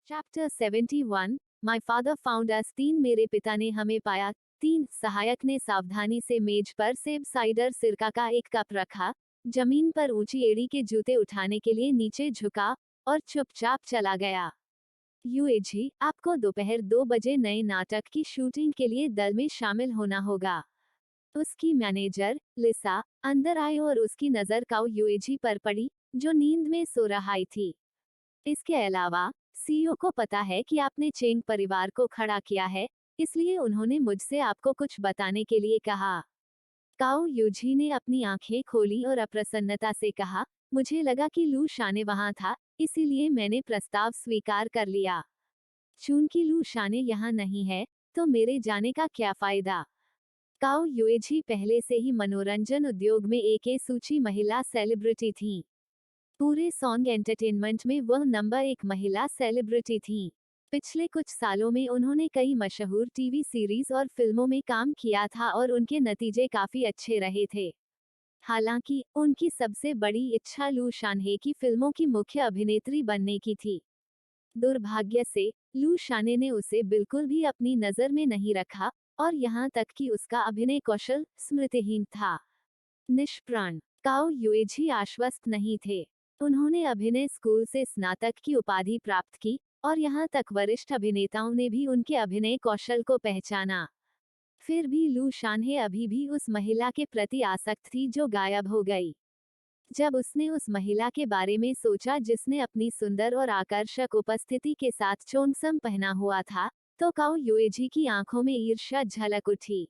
Chapter 71 my father found अस। 3 मेरे पिता ने हमें पाया। 3 सहायक ने सावधानी से मेज पर सेब साइडर सिरका का एक कप रखा, जमीन पर ऊंची एड़ी के जूते उठाने के लिए नीचे झुका और चुपचाप चला गया। यूएजी, आपको दोपहर 2 बजे नए नाटक की शूटिंग के लिए दल में शामिल होना होगा। उसकी मैनेजर लिसा अंदर आई और उसकी नजर काउ यूएजी पर पड़ी, जो नींद में सो रही थी। इसके अलावा सीईओ को पता है कि आपने चेंग परिवार को खड़ा किया है, इसलिए उन्होंने मुझसे आपको कुछ बताने के लिए कहा। काओ यूजी ने अपनी आंखें खोली और अप्रसन्नता से कहा, मुझे लगा कि लू शाने वहां था, इसीलिए मैंने प्रस्ताव स्वीकार कर लिया। चूंकि लू शाने यहाँ नहीं है, तो मेरे जाने का क्या फायदा। काओ यूएजी पहले से ही मनोरंजन उद्योग में एक सूची महिला सेलिब्रिटी थी। पूरे सॉन्ग एंटरटेनमेंट में वह नंबर 1 महिला सेलिब्रिटी थीं। पिछले कुछ सालों में उन्होंने कई मशहूर टीवी सीरीज और फिल्मों में काम किया था और उनके नतीजे काफी अच्छे रहे थे। हालांकि उनकी सबसे बड़ी इच्छा लू शानहे की फिल्मों की मुख्य अभिनेत्री बनने की थी। दुर्भाग्य से लू शाने ने उसे बिल्कुल भी अपनी नजर में नहीं रखा, और यहाँ तक कि उसका अभिनय कौशल स्मृतिहीन था। निष्प्राण काओ यूएजी आश्वस्त नहीं थे। उन्होंने अभिनय स्कूल से स्नातक की उपाधि प्राप्त की, और यहाँ तक वरिष्ठ अभिनेताओं ने भी उनके अभिनय कौशल को पहचाना। फिर भी लू शानहे अभी भी उस महिला के प्रति आसक्त थी जो गायब हो गई। जब उसने उस महिला के बारे में सोचा जिसने अपनी सुंदर और आकर्षक उपस्थिति के साथ चोंगसम पहना हुआ था, तो काओ यूएजी की आंखों में ईर्ष्या झलक उठी।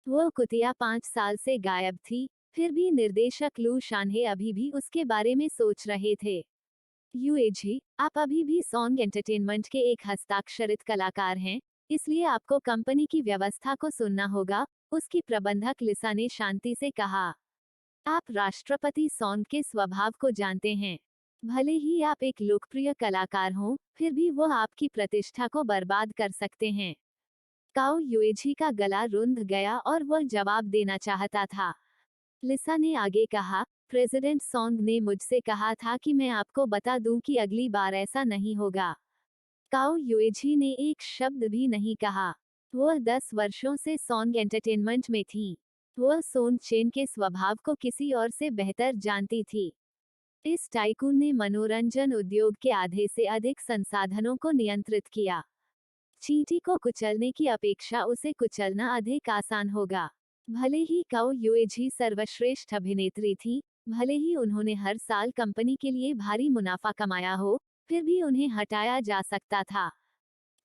वो कुतिया 5 साल से गायब थी, फिर भी निर्देशक लू शानहे अभी भी उसके बारे में सोच रहे थे। यूएजी, आप अभी भी सॉन्ग एंटरटेनमेंट के एक हस्ताक्षरित कलाकार हैं, इसलिए आपको कंपनी की व्यवस्था को सुनना होगा, उसकी प्रबंधक लिसा ने शांति से कहा। आप राष्ट्रपति सॉन्ग के स्वभाव को जानते हैं। भले ही आप एक लोकप्रिय कलाकार हों, फिर भी वह आपकी प्रतिष्ठा को बर्बाद कर सकते हैं। काओ यूएजी का गला रुंध गया और वह जवाब देना चाहता था। लिसा ने आगे कहा, प्रेसिडेंट सॉन्ग ने मुझसे कहा था कि मैं आपको बता दूं कि अगली बार ऐसा नहीं होगा। काओ यूएजी ने एक शब्द भी नहीं कहा। वह 10 वर्षों से सॉन्ग एंटरटेनमेंट में थी। वह सोन चेन के स्वभाव को किसी और से बेहतर जानती थी। इस टाइकून ने मनोरंजन उद्योग के आधे से अधिक संसाधनों को नियंत्रित किया। चींटी को कुचलने की अपेक्षा उसे कुचलना अधिक आसान होगा। भले ही काओ यूएजी सर्वश्रेष्ठ अभिनेत्री थी, भले ही उन्होंने हर साल कंपनी के लिए भारी मुनाफा कमाया हो, फिर भी उन्हें हटाया जा सकता था।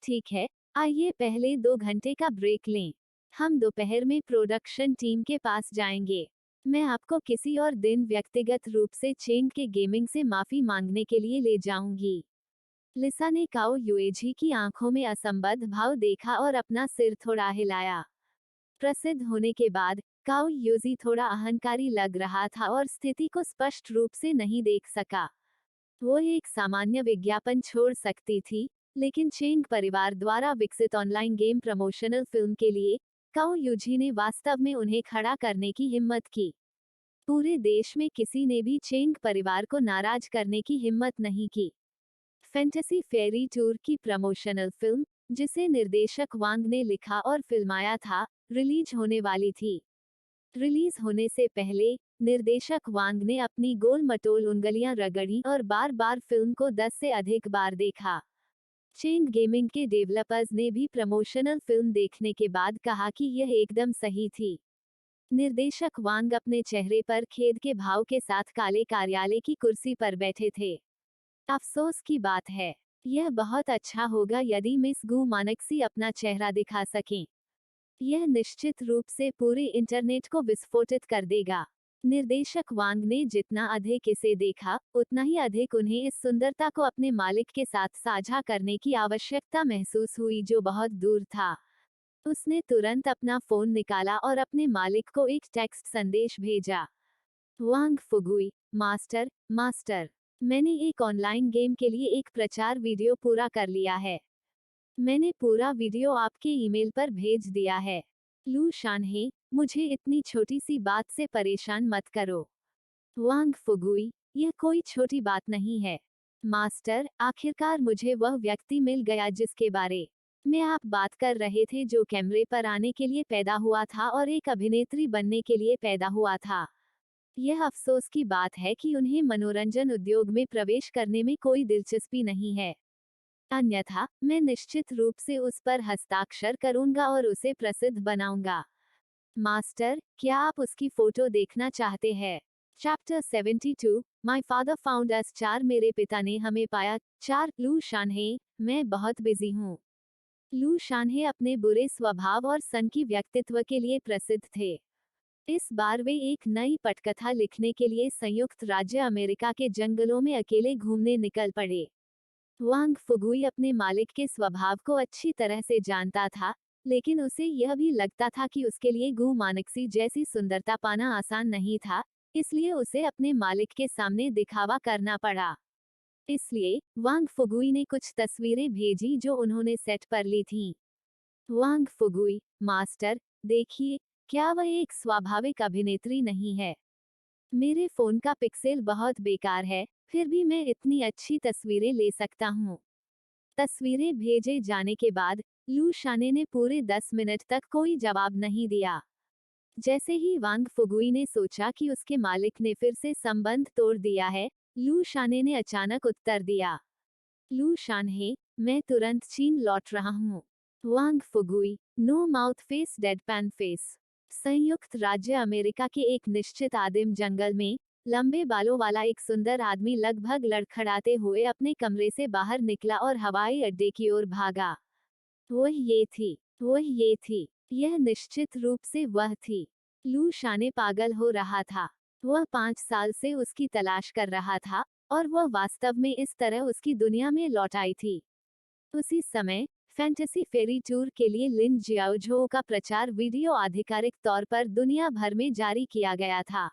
ठीक है, आइए पहले 2 घंटे का ब्रेक लें। हम दोपहर में प्रोडक्शन टीम के पास जाएंगे। मैं आपको किसी और दिन व्यक्तिगत रूप से चेंग के गेमिंग से माफी मांगने के लिए ले जाऊंगी। लिसा ने काओ यूएजी की आंखों में असंबद्ध भाव देखा और अपना सिर थोड़ा हिलाया। प्रसिद्ध होने के बाद काओ यूजी थोड़ा अहंकारी लग रहा था और स्थिति को स्पष्ट रूप से नहीं देख सका। वो एक सामान्य विज्ञापन छोड़ सकती थी, लेकिन चेंग परिवार द्वारा विकसित ऑनलाइन गेम प्रमोशनल फिल्म के लिए काओ यूजी ने वास्तव में उन्हें खड़ा करने की हिम्मत की। पूरे देश में किसी ने भी चेंग परिवार को नाराज करने की हिम्मत नहीं की। फैंटेसी फेरी टूर की प्रमोशनल फिल्म, जिसे निर्देशक वांग ने लिखा और फिल्माया था, रिलीज होने वाली थी। रिलीज होने से पहले निर्देशक वांग ने अपनी गोल मटोल उंगलियां रगड़ी और बार बार फिल्म को 10 से अधिक बार देखा। चेंग गेमिंग के डेवलपर्स ने भी प्रमोशनल फिल्म देखने के बाद कहा कि यह एकदम सही थी। निर्देशक वांग अपने चेहरे पर खेद के भाव के साथ काले कार्यालय की कुर्सी पर बैठे थे। अफसोस की बात है, यह बहुत अच्छा होगा यदि मिस गू मानक्सी अपना चेहरा दिखा सकें। यह निश्चित रूप से पूरे इंटरनेट को विस्फोटित कर देगा। निर्देशक वांग ने जितना अधिक इसे देखा, उतना ही अधिक उन्हें इस सुंदरता को अपने मालिक के साथ साझा करने की आवश्यकता महसूस हुई जो बहुत दूर था। उसने तुरंत अपना फोन निकाला और अपने मालिक को एक टेक्स्ट संदेश भेजा। वांग फुगुई, मास्टर, मास्टर, मैंने एक ऑनलाइन गेम के लिए एक प्रचार वीडियो पूरा कर लिया है। मैंने पूरा वीडियो आपके ईमेल पर भेज दिया है। लू शानहे, मुझे इतनी छोटी सी बात से परेशान मत करो। वांग फुगुई, यह कोई छोटी बात नहीं है। मास्टर, आखिरकार मुझे वह व्यक्ति मिल गया जिसके बारे में आप बात कर रहे थे, जो कैमरे पर आने के लिए पैदा हुआ था और एक अभिनेत्री बनने के लिए पैदा हुआ था। यह अफसोस की बात है कि उन्हें मनोरंजन उद्योग में प्रवेश करने में कोई दिलचस्पी नहीं है। अन्यथा मैं निश्चित रूप से उस पर हस्ताक्षर करूंगा और उसे प्रसिद्ध बनाऊंगा। मास्टर, क्या आप उसकी फोटो देखना चाहते हैं? चैप्टर 72, माई फादर फाउंड अस। 4 मेरे पिता ने हमें पाया। 4 लू शानहे, मैं बहुत बिजी हूँ। लू शानहे अपने बुरे स्वभाव और सनकी व्यक्तित्व के लिए प्रसिद्ध थे। इस बार वे एक नई पटकथा लिखने के लिए संयुक्त राज्य अमेरिका के जंगलों में अकेले घूमने निकल पड़े। वांग फुगुई अपने मालिक के स्वभाव को अच्छी तरह से जानता था, लेकिन उसे यह भी लगता था कि उसके लिए गु मानक्सी जैसी सुंदरता पाना आसान नहीं था, इसलिए उसे अपने मालिक के सामने दिखावा करना पड़ा। इसलिए वांग फुगुई ने कुछ तस्वीरें भेजी जो उन्होंने सेट पर ली थीं। वांग फुगुई, मास्टर, देखिए, क्या वह एक स्वाभाविक अभिनेत्री नहीं है? मेरे फोन का पिक्सेल बहुत बेकार है, फिर भी मैं इतनी अच्छी तस्वीरें ले सकता हूँ। तस्वीरें भेजे जाने के बाद लू शाने ने पूरे 10 मिनट तक कोई जवाब नहीं दिया। जैसे ही वांग फुगुई ने सोचा कि उसके मालिक ने फिर से संबंध तोड़ दिया है, लू शाने ने अचानक उत्तर दिया, लू शानहे, मैं तुरंत चीन लौट रहा हूँ। वांग फुगुई, no mouth face deadpan face. संयुक्त राज्य अमेरिका के एक निश्चित आदिम जंगल में लंबे बालों वाला एक सुंदर आदमी लगभग लड़खड़ाते हुए अपने कमरे से बाहर निकला और हवाई अड्डे की ओर भागा। वह ये थी, यह निश्चित रूप से वह थी। लू शाने पागल हो रहा था। वह 5 साल से उसकी तलाश कर रहा था, और वह वास्तव में इस तरह उसकी दुनिया में लौट आई थी। उसी समय फैंटेसी फेरी टूर के लिए लिन जियाओझो का प्रचार वीडियो आधिकारिक तौर पर दुनिया भर में जारी किया गया था।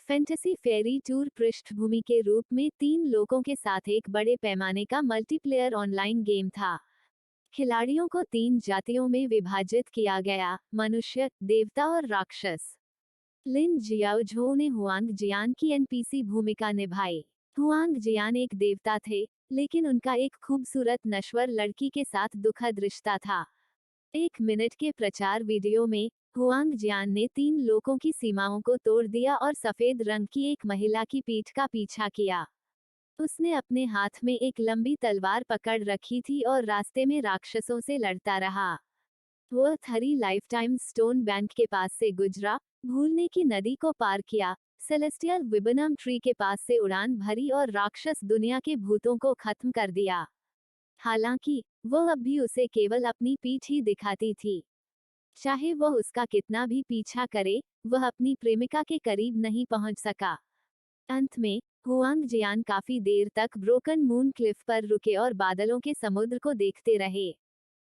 फैंटेसी फेरी टूर पृष्ठभूमि के रूप में 3 लोगों के साथ एक बड़े पैमाने का मल्टीप्लेयर ऑनलाइन गेम था। खिलाड़ियों को 3 जातियों में विभाजित किया गया, मनुष्य, देवता और राक्षस। लिन जियाओझो ने हुआंग जियान की एनपीसी भूमिका निभाई। हुआंग जियान एक देवता थे, लेकिन उनका एक खूबसूरत नश्वर लड़की के साथ दुखद रिश्ता था। 1 मिनट के प्रचार वीडियो में हुआंग जियान ने 3 लोगों की सीमाओं को तोड़ दिया और सफेद रंग की एक महिला की पीठ का पीछा किया। उसने अपने हाथ में एक लंबी तलवार पकड़ रखी थी और रास्ते में राक्षसों से लड़ता रहा। वह थरी लाइफटाइम स्टोन बैंक के पास से गुजरा, भूलने की नदी को पार किया, सेलेस्टियल विबनम ट्री के पास से उड़ान भरी और राक्षस दुनिया के भूतों को खत्म कर दिया। हालांकि वह अब भी उसे केवल अपनी पीठ ही दिखाती थी। चाहे वह उसका कितना भी पीछा करे, वह अपनी प्रेमिका के करीब नहीं पहुंच सका। अंत में हुआंग जियान काफी देर तक ब्रोकन मून क्लिफ पर रुके और बादलों के समुद्र को देखते रहे।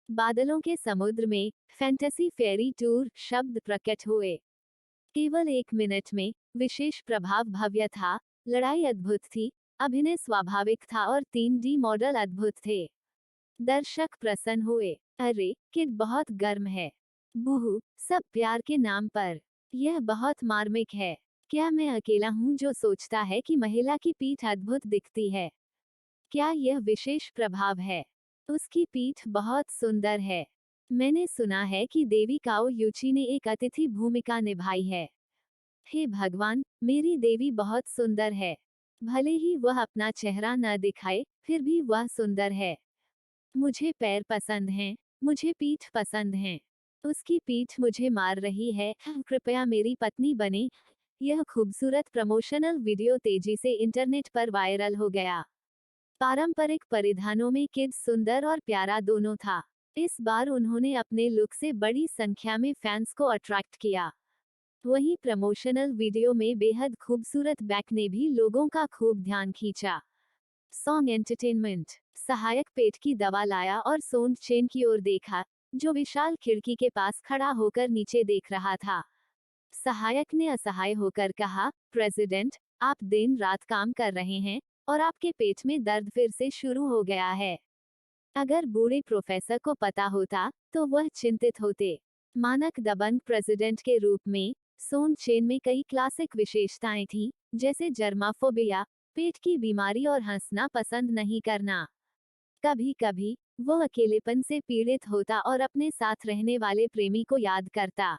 बादलों के समुद्र में फैंटेसी फेरी टूर शब्द प्रकट हुए। केवल 1 मिनट में विशेष प्रभाव भव्य था, लड़ाई अद्भुत थी, अभिनय स्वाभाविक था और 3D मॉडल अद्भुत थे। दर्शक प्रसन्न हुए। अरे, किड बहुत गर्म है। बूहू, सब प्यार के नाम पर। यह बहुत मार्मिक है। क्या मैं अकेला हूँ जो सोचता है कि महिला की पीठ अद्भुत दिखती है? क्या यह विशेष प्रभाव है? उसकी पीठ बहुत सुंदर है। मैंने सुना है कि देवी काओ यूची ने एक अतिथि भूमिका निभाई है। हे भगवान, मेरी देवी बहुत सुंदर है। भले ही वह अपना चेहरा न दिखाए, फिर भी वह सुंदर है। मुझे पैर पसंद हैं, मुझे पीठ पसंद हैं। उसकी पीठ मुझे मार रही है, कृपया मेरी पत्नी बने। यह खूबसूरत प्रमोशनल वीडियो तेजी से इंटरनेट पर वायरल हो गया। पारंपरिक परिधानों में किड सुंदर और प्यारा दोनों था। इस बार उन्होंने अपने लुक से बड़ी संख्या में फैंस को अट्रैक्ट किया। वहीं प्रमोशनल वीडियो में बेहद खूबसूरत बैक ने भी लोगों का खूब ध्यान खींचा। सॉन्ग एंटरटेनमेंट, सहायक पेट की दवा लाया और सोन चेन की ओर देखा, जो विशाल खिड़की के पास खड़ा होकर नीचे देख रहा था। सहायक ने असहाय होकर कहा, प्रेसिडेंट, आप दिन रात काम कर रहे हैं और आपके पेट में दर्द फिर से शुरू हो गया है। अगर बूढ़े प्रोफेसर को पता होता, तो वह चिंतित होते। मानक दबंग प्रेसिडेंट के रूप में सोन चेन में कई क्लासिक विशेषताएं थीं, जैसे जर्माफोबिया, पेट की बीमारी और हंसना पसंद नहीं करना। कभी कभी वो अकेलेपन से पीड़ित होता और अपने साथ रहने वाले प्रेमी को याद करता।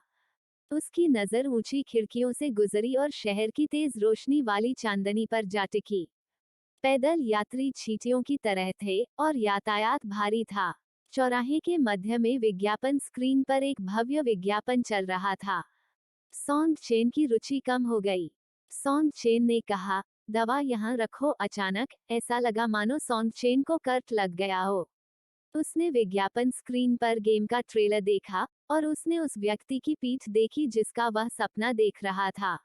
उसकी नजर ऊंची खिड़कियों से गुजरी और शहर की तेज रोशनी वाली चांदनी पर जा टिकी। पैदल यात्री चींटियों की तरह थे और यातायात भारी था। चौराहे के मध्य में विज्ञापन स्क्रीन पर एक भव्य विज्ञापन चल रहा था। सौंग चेन की रुचि कम हो गई। सौंग चेन ने कहा, दवा यहाँ रखो। अचानक ऐसा लगा मानो सौंग चेन को कर्ट लग गया हो। उसने विज्ञापन स्क्रीन पर गेम का ट्रेलर देखा और उसने उस व्यक्ति की पीठ देखी जिसका वह सपना देख रहा था।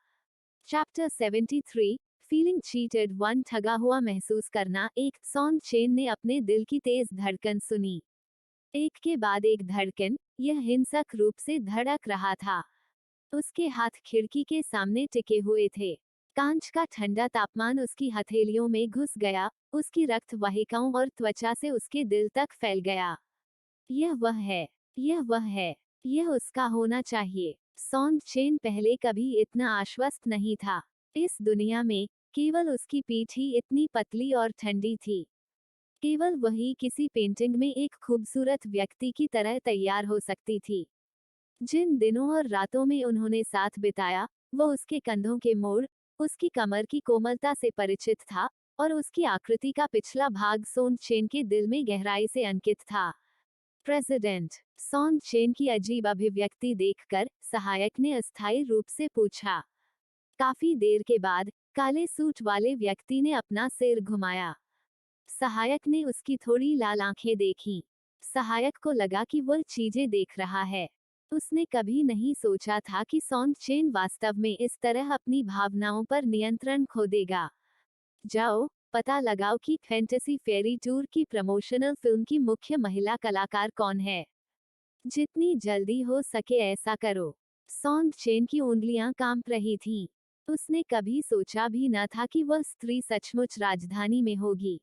Chapter 73, feeling cheated one. ठगा हुआ महसूस करना। एक। सौंग चेन ने अपने दिल की तेज धड़कन सुनी। एक के बाद एक धड़कन, यह हिंसक रूप से धड़क रहा था। उसके हाथ खिड़की के सामने टिके हुए थे। कांच का ठंडा तापमान उसकी हथेलियों में घुस गया, उसकी रक्त वाहिकाओं और त्वचा से उसके दिल तक फैल गया। यह वह है, यह वह है, यह उसका होना चाहिए। सौंग चेन पहले कभी इतना आश्वस्त नहीं था। इस दुनिया में केवल उसकी पीठ ही इतनी पतली और ठंडी थी। केवल वही किसी पेंटिंग में एक खूबसूरत व्यक्ति की तरह तैयार हो सकती थी। जिन दिनों और रातों में उन्होंने साथ बिताया, वो उसके कंधों के मोड़, उसकी कमर की कोमलता से परिचित था और उसकी आकृति का पिछला भाग सौंग चेन के दिल में गहराई से अंकित था। प्रेसिडेंट। सौंग चेन की अजीब अभिव्यक्ति देखकर सहायक ने अस्थायी रूप से पूछा। काफी देर के बाद काले सूट वाले व्यक्ति ने अपना सिर घुमाया। सहायक ने उसकी थोड़ी लाल आंखें देखीं। सहायक को लगा कि वह चीजें देख रहा है। उसने कभी नहीं सोचा था कि सौंग चेन वास्तव में इस तरह अपनी भावनाओं पर नियंत्रण खो देगा। जाओ, पता लगाओ कि फैंटेसी फेरी टूर की प्रमोशनल फिल्म की मुख्य महिला कलाकार कौन है। जितनी जल्दी हो सके ऐसा करो। सौंग चेन की उंगलियां कांप रही थीं। उसने कभी सोचा भी न था कि वह स्त्री सचमुच राजधानी में होगी।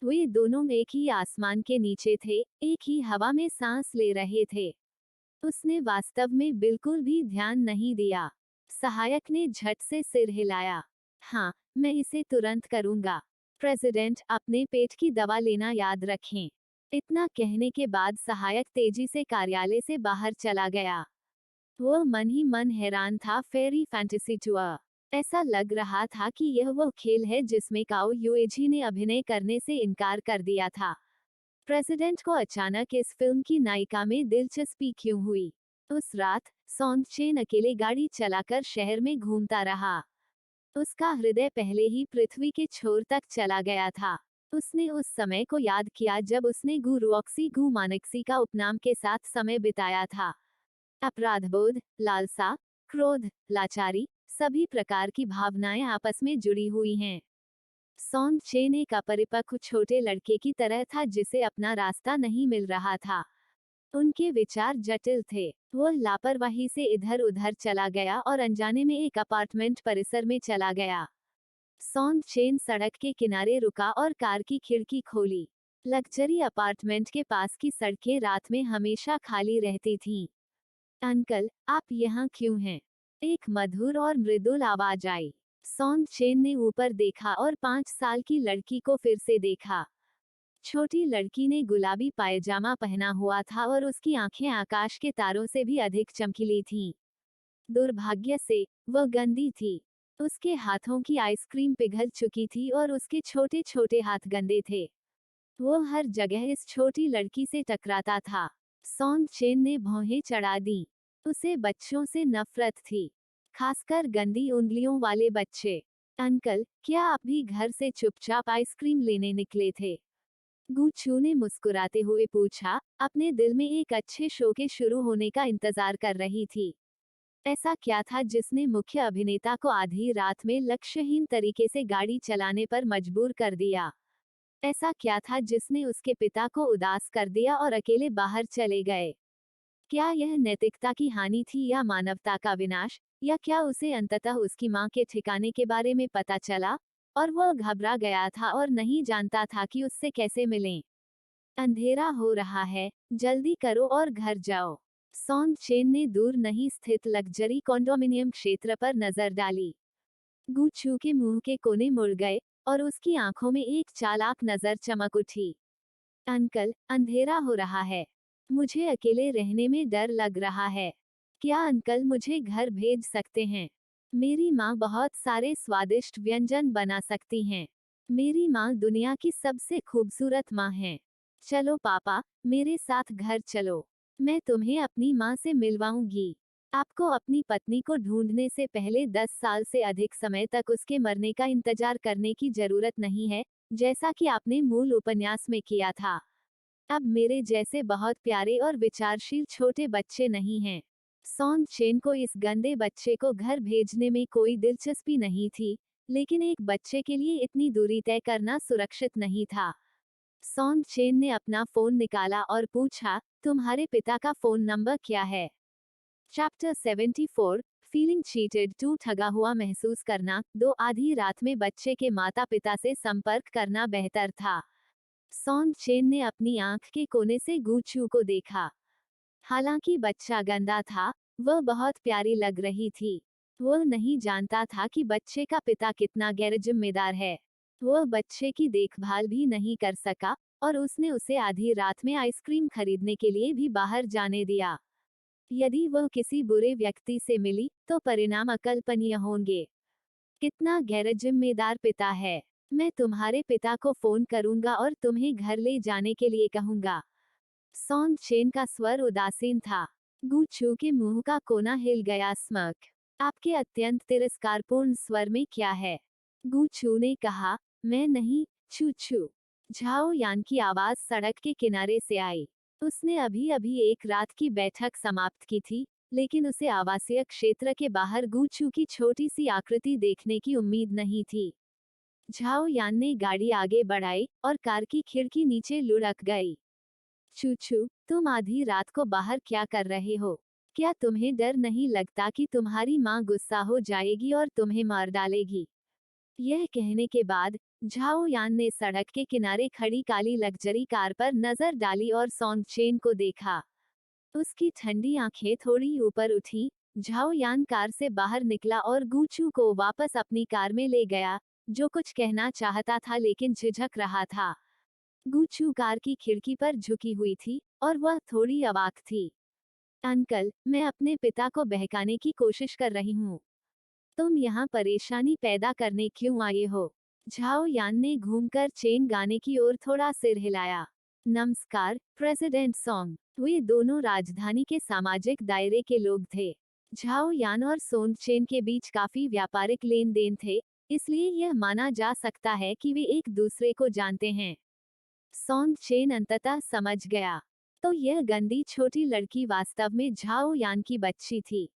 वे दोनों एक ही आसमान के नीचे थे, एक ही हवा में सांस ले रहे थे। उसने वास्तव में बिल्कुल भी ध्यान नहीं दिया। सहायक ने झट से सिर हिलाया। हाँ, मैं इसे तुरंत करूंगा। प्रेसिडेंट, अपने पेट की दवा लेना याद रखें। इतना कहने के बाद सहायक तेजी से कार्यालय से बाहर चला गया। वह मन ही मन हैरान था। फेरी फैंटेसी टूर। ऐसा लग रहा था कि यह वो खेल है जिसमें काओ यूएजी ने अभिनय करने से इनकार कर दिया था। प्रेसिडेंट को अचानक इस फिल्म की नायिका में दिलचस्पी क्यों हुई? उस रात सौंग चेन अकेले गाड़ी चलाकर शहर में घूमता रहा। उसका हृदय पहले ही पृथ्वी के छोर तक चला गया था। उसने उस समय को याद किया जब उसने गु रुऑक्सी गु मानक्सी का उपनाम के साथ समय बिताया था। अपराधबोध, लालसा, क्रोध, लाचारी, सभी प्रकार की भावनाएं आपस में जुड़ी हुई हैं। सौंग चेन एक अपरिपक्व छोटे लड़के की तरह था जिसे अपना रास्ता नहीं मिल रहा था। उनके विचार जटिल थे। वह लापरवाही से इधर उधर चला गया और अनजाने में एक अपार्टमेंट परिसर में चला गया। सौंग चेन सड़क के किनारे रुका और कार की खिड़की खोली। लग्जरी अपार्टमेंट के पास की सड़कें रात में हमेशा खाली रहती थीं। अंकल, आप यहाँ क्यों हैं? एक मधुर और मृदुल आवाज आई। सौंग चेन ने ऊपर देखा और 5 साल की लड़की को फिर से देखा। छोटी लड़की ने गुलाबी पायजामा पहना हुआ था और उसकी आंखें आकाश के तारों से भी अधिक चमकीली थीं। दुर्भाग्य से वह गंदी थी। उसके हाथों की आइसक्रीम पिघल चुकी थी और उसके छोटे छोटे हाथ गंदे थे। वो हर जगह इस छोटी लड़की से टकराता था। सौंग चेन ने भौहें चढ़ा दी। उसे बच्चों से नफरत थी, खासकर गंदी उंगलियों वाले बच्चे। अंकल, क्या आप भी घर से चुपचाप आइसक्रीम लेने निकले थे? गुचू ने मुस्कुराते हुए पूछा, अपने दिल में एक अच्छे शो के शुरू होने का इंतजार कर रही थी। ऐसा क्या था जिसने मुख्य अभिनेता को आधी रात में लक्ष्यहीन तरीके से गाड़ी चलाने पर मजबूर कर दिया? ऐसा क्या था जिसने उसके पिता को उदास कर दिया और अकेले बाहर चले गए? क्या यह नैतिकता की हानि थी या मानवता का विनाश, या क्या उसे अंततः उसकी मां के ठिकाने के बारे में पता चला और वह घबरा गया था और नहीं जानता था कि उससे कैसे मिलें? अंधेरा हो रहा है, जल्दी करो और घर जाओ। सौंग चेन ने दूर नहीं स्थित लग्जरी कॉन्डोमिनियम क्षेत्र पर नजर डाली। गुचू के मुंह के कोने मुड़ गए और उसकी आंखों में एक चालाक नजर चमक उठी। अंकल, अंधेरा हो रहा है। मुझे अकेले रहने में डर लग रहा है। क्या अंकल मुझे घर भेज सकते हैं? मेरी माँ बहुत सारे स्वादिष्ट व्यंजन बना सकती हैं। मेरी माँ दुनिया की सबसे खूबसूरत माँ है। चलो पापा, मेरे साथ घर चलो। मैं तुम्हें अपनी माँ से मिलवाऊंगी। आपको अपनी पत्नी को ढूंढने से पहले 10 साल से अधिक समय तक उसके मरने का इंतजार करने की जरूरत नहीं है, जैसा कि आपने मूल उपन्यास में किया था। अब मेरे जैसे बहुत प्यारे और विचारशील छोटे बच्चे नहीं हैं। सॉन्ग चेन को इस गंदे बच्चे को घर भेजने में कोई दिलचस्पी नहीं थी, लेकिन एक बच्चे के लिए इतनी दूरी तय करना सुरक्षित नहीं था। सॉन्ग चेन ने अपना फोन निकाला और पूछा, तुम्हारे पिता का फोन नंबर क्या है? चैप्टर 74, फीलिंग चीटेड टू, ठगा हुआ महसूस करना। दो आधी रात में बच्चे के माता पिता से संपर्क करना बेहतर था। सॉन्ग चेन ने अपनी आंख के कोने से गूचू को देखा। हालांकि बच्चा गंदा था, वह बहुत प्यारी लग रही थी। वह नहीं जानता था कि बच्चे का पिता कितना गैर जिम्मेदार है। वह बच्चे की देखभाल भी नहीं कर सका, और उसने उसे आधी रात में आइसक्रीम खरीदने के लिए भी बाहर जाने दिया। यदि वह किसी बुरे व्यक्ति से मिली, तो परिणाम अकल्पनीय होंगे। कितना गैर जिम्मेदार पिता है। मैं तुम्हारे पिता को फोन करूंगा और तुम्हें घर ले जाने के लिए कहूंगा। सॉन्ग चेन का स्वर उदासीन था। गू छू के मुंह का कोना हिल गया। स्मक, आपके अत्यंत तिरस्कारपूर्ण स्वर में क्या है? गू छू ने कहा, मैं नहीं, छू छू। झाओ यान की आवाज सड़क के किनारे से आई। उसने अभी अभी एक रात की बैठक समाप्त की थी, लेकिन उसे आवासीय क्षेत्र के बाहर गू छू की छोटी सी आकृति देखने की उम्मीद नहीं थी। झाओ यान ने गाड़ी आगे बढ़ाई और कार की खिड़की नीचे लुढ़क गई। छू छू, तुम आधी रात को बाहर क्या कर रहे हो? क्या तुम्हें डर नहीं लगता कि तुम्हारी माँ गुस्सा हो जाएगी और तुम्हें मार डालेगी? यह कहने के बाद झाओ यान ने सड़क के किनारे खड़ी काली लग्जरी कार पर नजर डाली और सॉन्ग चेन को देखा। उसकी ठंडी आंखें थोड़ी ऊपर उठी। झाओ यान कार से बाहर निकला और गूचू को वापस अपनी कार में ले गया, जो कुछ कहना चाहता था लेकिन झिझक रहा था। गूचू कार की खिड़की पर झुकी हुई थी, और वह थोड़ी अवाक थी। अंकल, मैं अपने पिता को बहकाने की कोशिश कर रही हूँ। तुम यहाँ परेशानी पैदा करने क्यों आए हो? झाओ यान ने घूमकर चेन गाने की ओर थोड़ा सिर हिलाया। नमस्कार, प्रेसिडेंट सॉन्ग। वे दोनों राजधानी के सामाजिक दायरे के लोग थे। झाओ यान और सोंग चेन के बीच काफी व्यापारिक लेन देन थे, इसलिए यह माना जा सकता है कि वे एक दूसरे को जानते हैं। सॉन्ग चेन अंततः समझ गया। तो यह गंदी छोटी लड़की वास्तव में झाओ यान की बच्ची थी।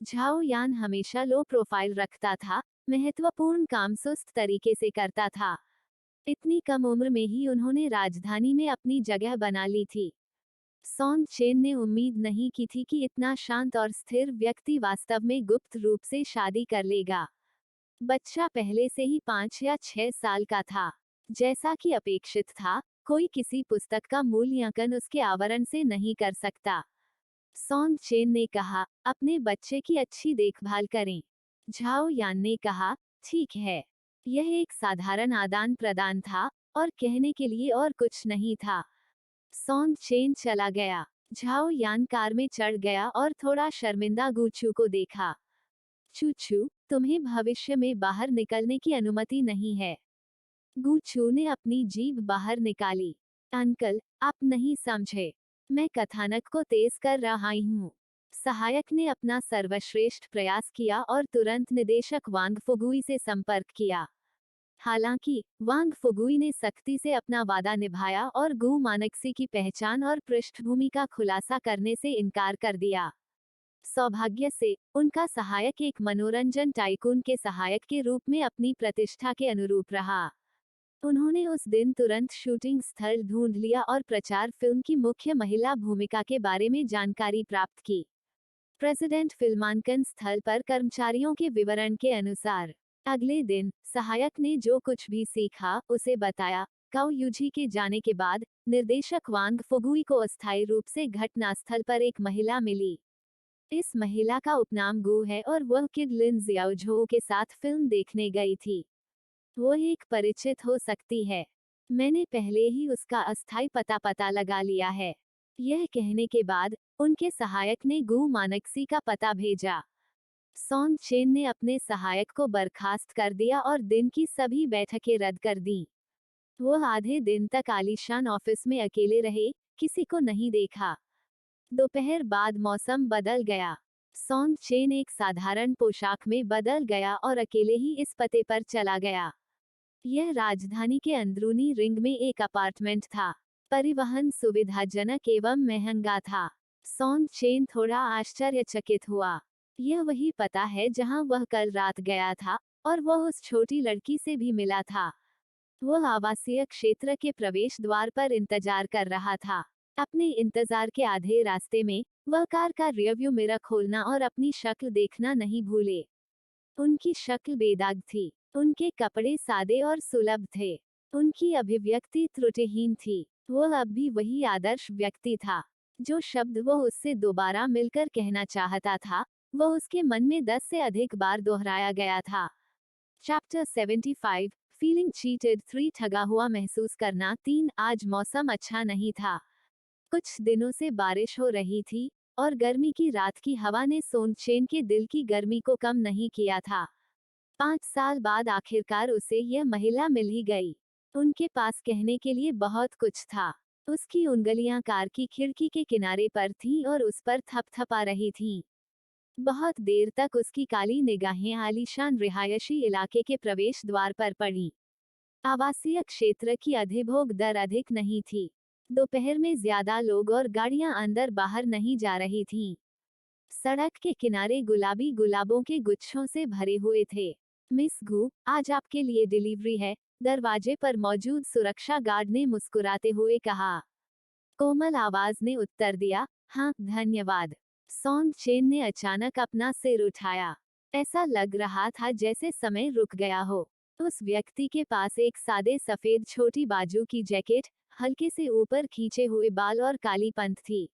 झाओ यान हमेशा लो प्रोफाइल रखता था, महत्वपूर्ण काम सुस्त तरीके से करता था। इतनी कम उम्र में ही उन्होंने राजधानी में अपनी जगह बना ली थी। सॉन्ग चेन ने उम्मीद नहीं की थी कि इतना शांत और स्थिर व्यक्ति वास्तव में गुप्त रूप से शादी कर लेगा। बच्चा पहले से ही 5 या 6 साल का था। जैसा कि अपेक्षित था, कोई किसी पुस्तक का मूल्यांकन उसके आवरण से नहीं कर सकता। सॉन्ग चेन ने कहा, अपने बच्चे की अच्छी देखभाल करें। झाओ यान ने कहा, ठीक है। यह एक साधारण आदान प्रदान था, और कहने के लिए और कुछ नहीं था। सॉन्ग चेन चला गया। झाओ यान कार में चढ़ गया और थोड़ा शर्मिंदा गूचू को देखा। छू छू, तुम्हें भविष्य में बाहर निकलने की अनुमति नहीं है। गूचू ने अपनी जीभ बाहर निकाली। अंकल, आप नहीं समझे। मैं कथानक को तेज कर रहा हूँ। सहायक ने अपना सर्वश्रेष्ठ प्रयास किया और तुरंत निदेशक वांग फुगुई से संपर्क किया। हालांकि वांग फुगुई ने सख्ती से अपना वादा निभाया और गु मानक्सी की पहचान और पृष्ठभूमि का खुलासा करने से इनकार कर दिया। सौभाग्य से उनका सहायक एक मनोरंजन टाइकून के सहायक के रूप में अपनी प्रतिष्ठा के अनुरूप रहा। उन्होंने उस दिन तुरंत शूटिंग स्थल ढूंढ लिया और प्रचार फिल्म की मुख्य महिला भूमिका के बारे में जानकारी प्राप्त की। प्रेसिडेंट फिल्मांकन स्थल पर कर्मचारियों के विवरण के अनुसार अगले दिन सहायक ने जो कुछ भी सीखा उसे बताया। काओ यूजी के जाने के बाद निर्देशक वांग फुगुई को अस्थायी रूप से घटनास्थल पर एक महिला मिली। इस महिला का उपनाम गु है और वह किड लिन जियाओझो के साथ फिल्म देखने गई थी। वो एक परिचित हो सकती है। मैंने पहले ही उसका अस्थायी पता लगा लिया है। यह कहने के बाद उनके सहायक ने गु मानक्सी का पता भेजा। सॉन चेन ने अपने सहायक को बर्खास्त कर दिया और दिन की सभी बैठकें रद्द कर दी। वो आधे दिन तक आलीशान ऑफिस में अकेले रहे, किसी को नहीं देखा। दोपहर बाद मौसम बदल गया। सॉन चेन एक साधारण पोशाक में बदल गया और अकेले ही इस पते पर चला गया। यह राजधानी के अंदरूनी रिंग में एक अपार्टमेंट था। परिवहन सुविधाजनक एवं महंगा था। सॉन चेन थोड़ा आश्चर्यचकित हुआ। यह वही पता है जहां वह कल रात गया था, और वह उस छोटी लड़की से भी मिला था। वह आवासीय क्षेत्र के प्रवेश द्वार पर इंतजार कर रहा था। अपने इंतजार के आधे रास्ते में वह कार का रियरव्यू मिरर खोलना और अपनी शक्ल देखना नहीं भूले। उनकी शक्ल बेदाग थी। उनके कपड़े सादे और सुलभ थे। उनकी अभिव्यक्ति त्रुटिहीन थी। वह अब भी वही आदर्श व्यक्ति था। जो शब्द वह उससे दोबारा मिलकर कहना चाहता था, वह उसके मन में 10 से अधिक बार दोहराया गया था। चैप्टर 75, फीलिंग चीटेड 3, ठगा हुआ महसूस करना 3। आज मौसम अच्छा नहीं था। कुछ दिनों से बारिश हो रही थी, और गर्मी की रात की हवा ने सोन चेन के दिल की गर्मी को कम नहीं किया था। 5 साल बाद आखिरकार उसे यह महिला मिल ही गई। उनके पास कहने के लिए बहुत कुछ था। उसकी उंगलियां कार की खिड़की के किनारे पर थीं और उस पर थपथपा रही थीं। बहुत देर तक उसकी काली निगाहें आलीशान रिहायशी इलाके के प्रवेश द्वार पर पड़ी। आवासीय क्षेत्र की अधिभोग दर अधिक नहीं थी। दोपहर में ज्यादा लोग और गाड़ियां अंदर बाहर नहीं जा रही थीं। सड़क के किनारे गुलाबी गुलाबों के गुच्छों से भरे हुए थे। मिस गु, आज आपके लिए डिलीवरी है, दरवाजे पर मौजूद सुरक्षा गार्ड ने मुस्कुराते हुए कहा। कोमल आवाज ने उत्तर दिया, हाँ धन्यवाद। सॉन चेन ने अचानक अपना सिर उठाया। ऐसा लग रहा था जैसे समय रुक गया हो। उस व्यक्ति के पास एक सादे सफेद छोटी बाजू की जैकेट, हल्के से ऊपर खींचे हुए बाल और काली पंथ थी।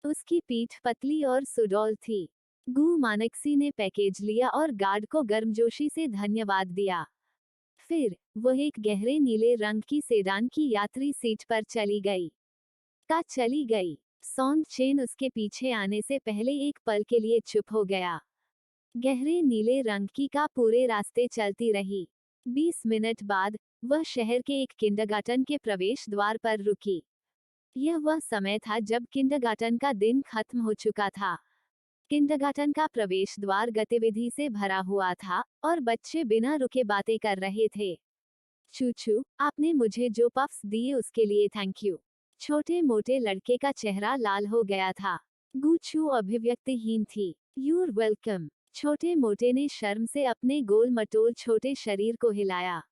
उसकी पीठ पतली और सुडौल थी। गु मानक्सी ने पैकेज लिया और गार्ड को गर्मजोशी से धन्यवाद दिया। फिर वह एक गहरे नीले रंग की सेडान की यात्री सीट पर चली गई। सॉन चेन उसके पीछे आने से पहले एक पल के लिए चुप हो गया। गहरे नीले रंग की कार पूरे रास्ते चलती रही। 20 मिनट बाद वह शहर के एक किंडरगार्टन के प्रवेश द्वार पर रुकी। यह वह समय था जब किंडरगार्टन का दिन खत्म हो चुका था। किंडरगार्टन का प्रवेश द्वार गतिविधि से भरा हुआ था, और बच्चे बिना रुके बातें कर रहे थे। चूचू, आपने मुझे जो पफ्स दिए उसके लिए थैंक यू। छोटे मोटे लड़के का चेहरा लाल हो गया था। गुचू अभिव्यक्तिहीन थी। You're welcome. छोटे मोटे ने शर्म से अपने गोल मटोल छोटे शरीर को हिलाया।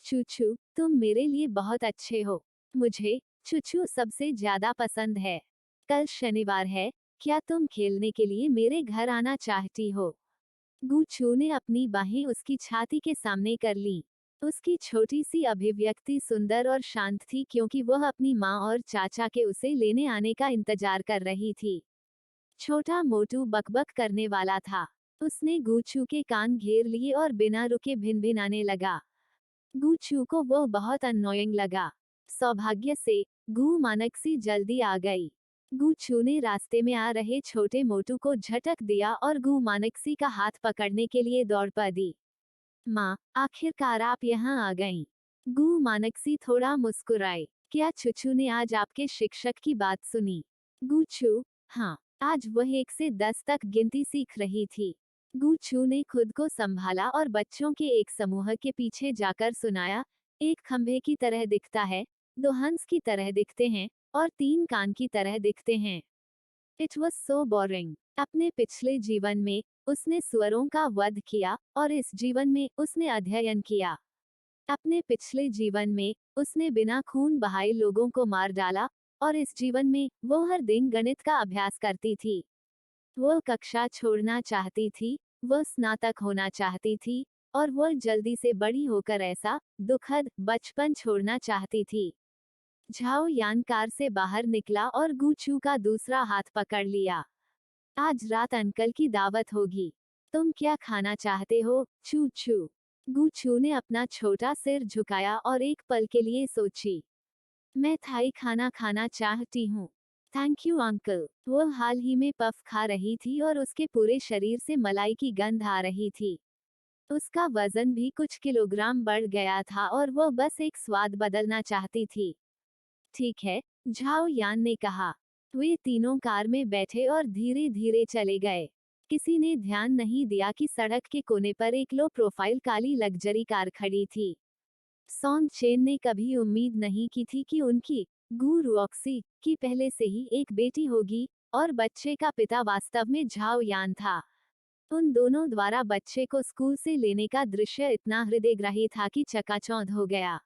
चूचू, तुम मेरे लिए बहुत अच्छे हो। मुझे चूचू सबसे ज्यादा पसंद है। कल शनिवार है, क्या तुम खेलने के लिए मेरे घर आना चाहती हो? गुचू ने अपनी बाहें उसकी छाती के सामने कर ली। उसकी छोटी सी अभिव्यक्ति सुंदर और शांत थी क्योंकि वह अपनी माँ और चाचा के उसे लेने आने का इंतजार कर रही थी। छोटा मोटू बकबक करने वाला था। उसने गुचू के कान घेर लिए और बिना रुके भिनभिनाने लगा। गुचू को वो बहुत अननोइंग लगा। सौभाग्य से गु मानक्सी जल्दी आ गई। गुचू ने रास्ते में आ रहे छोटे मोटू को झटक दिया और गु मानक्सी का हाथ पकड़ने के लिए दौड़ पड़ी। माँ, आखिरकार आप यहाँ आ गईं। गु मानक्सी थोड़ा मुस्कुराई। क्या चूचू ने आज आपके शिक्षक की बात सुनी? गुचू, हाँ, आज वह 1 से 10 तक गिनती सीख रही थी। गुचू ने खुद को संभाला और बच्चों के एक समूह के पीछे जाकर सुनाया, एक खंभे की तरह दिखता है, 2 हंस की तरह दिखते हैं, और 3 कान की तरह दिखते हैं। It was so boring. अपने पिछले जीवन में उसने सुअरों का वध किया, और इस जीवन में उसने अध्ययन किया। अपने पिछले जीवन में उसने बिना खून बहाए लोगों को मार डाला, और इस जीवन में वो हर दिन गणित का अभ्यास करती थी। वो कक्षा छोड़ना चाहती थी, वह स्नातक होना चाहती थी, और वह जल्दी से बड़ी होकर ऐसा दुखद बचपन छोड़ना चाहती थी। झाओ यान कार से बाहर निकला और गुचू का दूसरा हाथ पकड़ लिया। आज रात अंकल की दावत होगी। तुम क्या खाना चाहते हो, चू चू? गूचू ने अपना छोटा सिर झुकाया और एक पल के लिए सोची। मैं थाई खाना खाना चाहती हूँ। Thank you uncle. वो हाल ही में पफ खा रही थी और उसके पूरे शरीर से मलाई की गंध आ रही थी। उसका वजन भी कुछ किलोग्राम बढ़ गया था और वो बस एक स्वाद बदलना चाहती थी। ठीक है, झाओ यान ने कहा। वे तीनों कार में बैठे और धीरे धीरे चले गए। किसी ने ध्यान नहीं दिया कि सड़क के कोने पर एक लो प्रोफाइल काली लग्जरी कार खड़ी थी। सॉन्ग चेन ने कभी उम्मीद नहीं की थी कि उनकी गू रुऑक्सी की पहले से ही एक बेटी होगी और बच्चे का पिता वास्तव में झाओ यान था। उन दोनों द्वारा बच्चे को स्कूल से लेने का दृश्य इतना हृदयग्राही था कि चकाचौंध हो गया।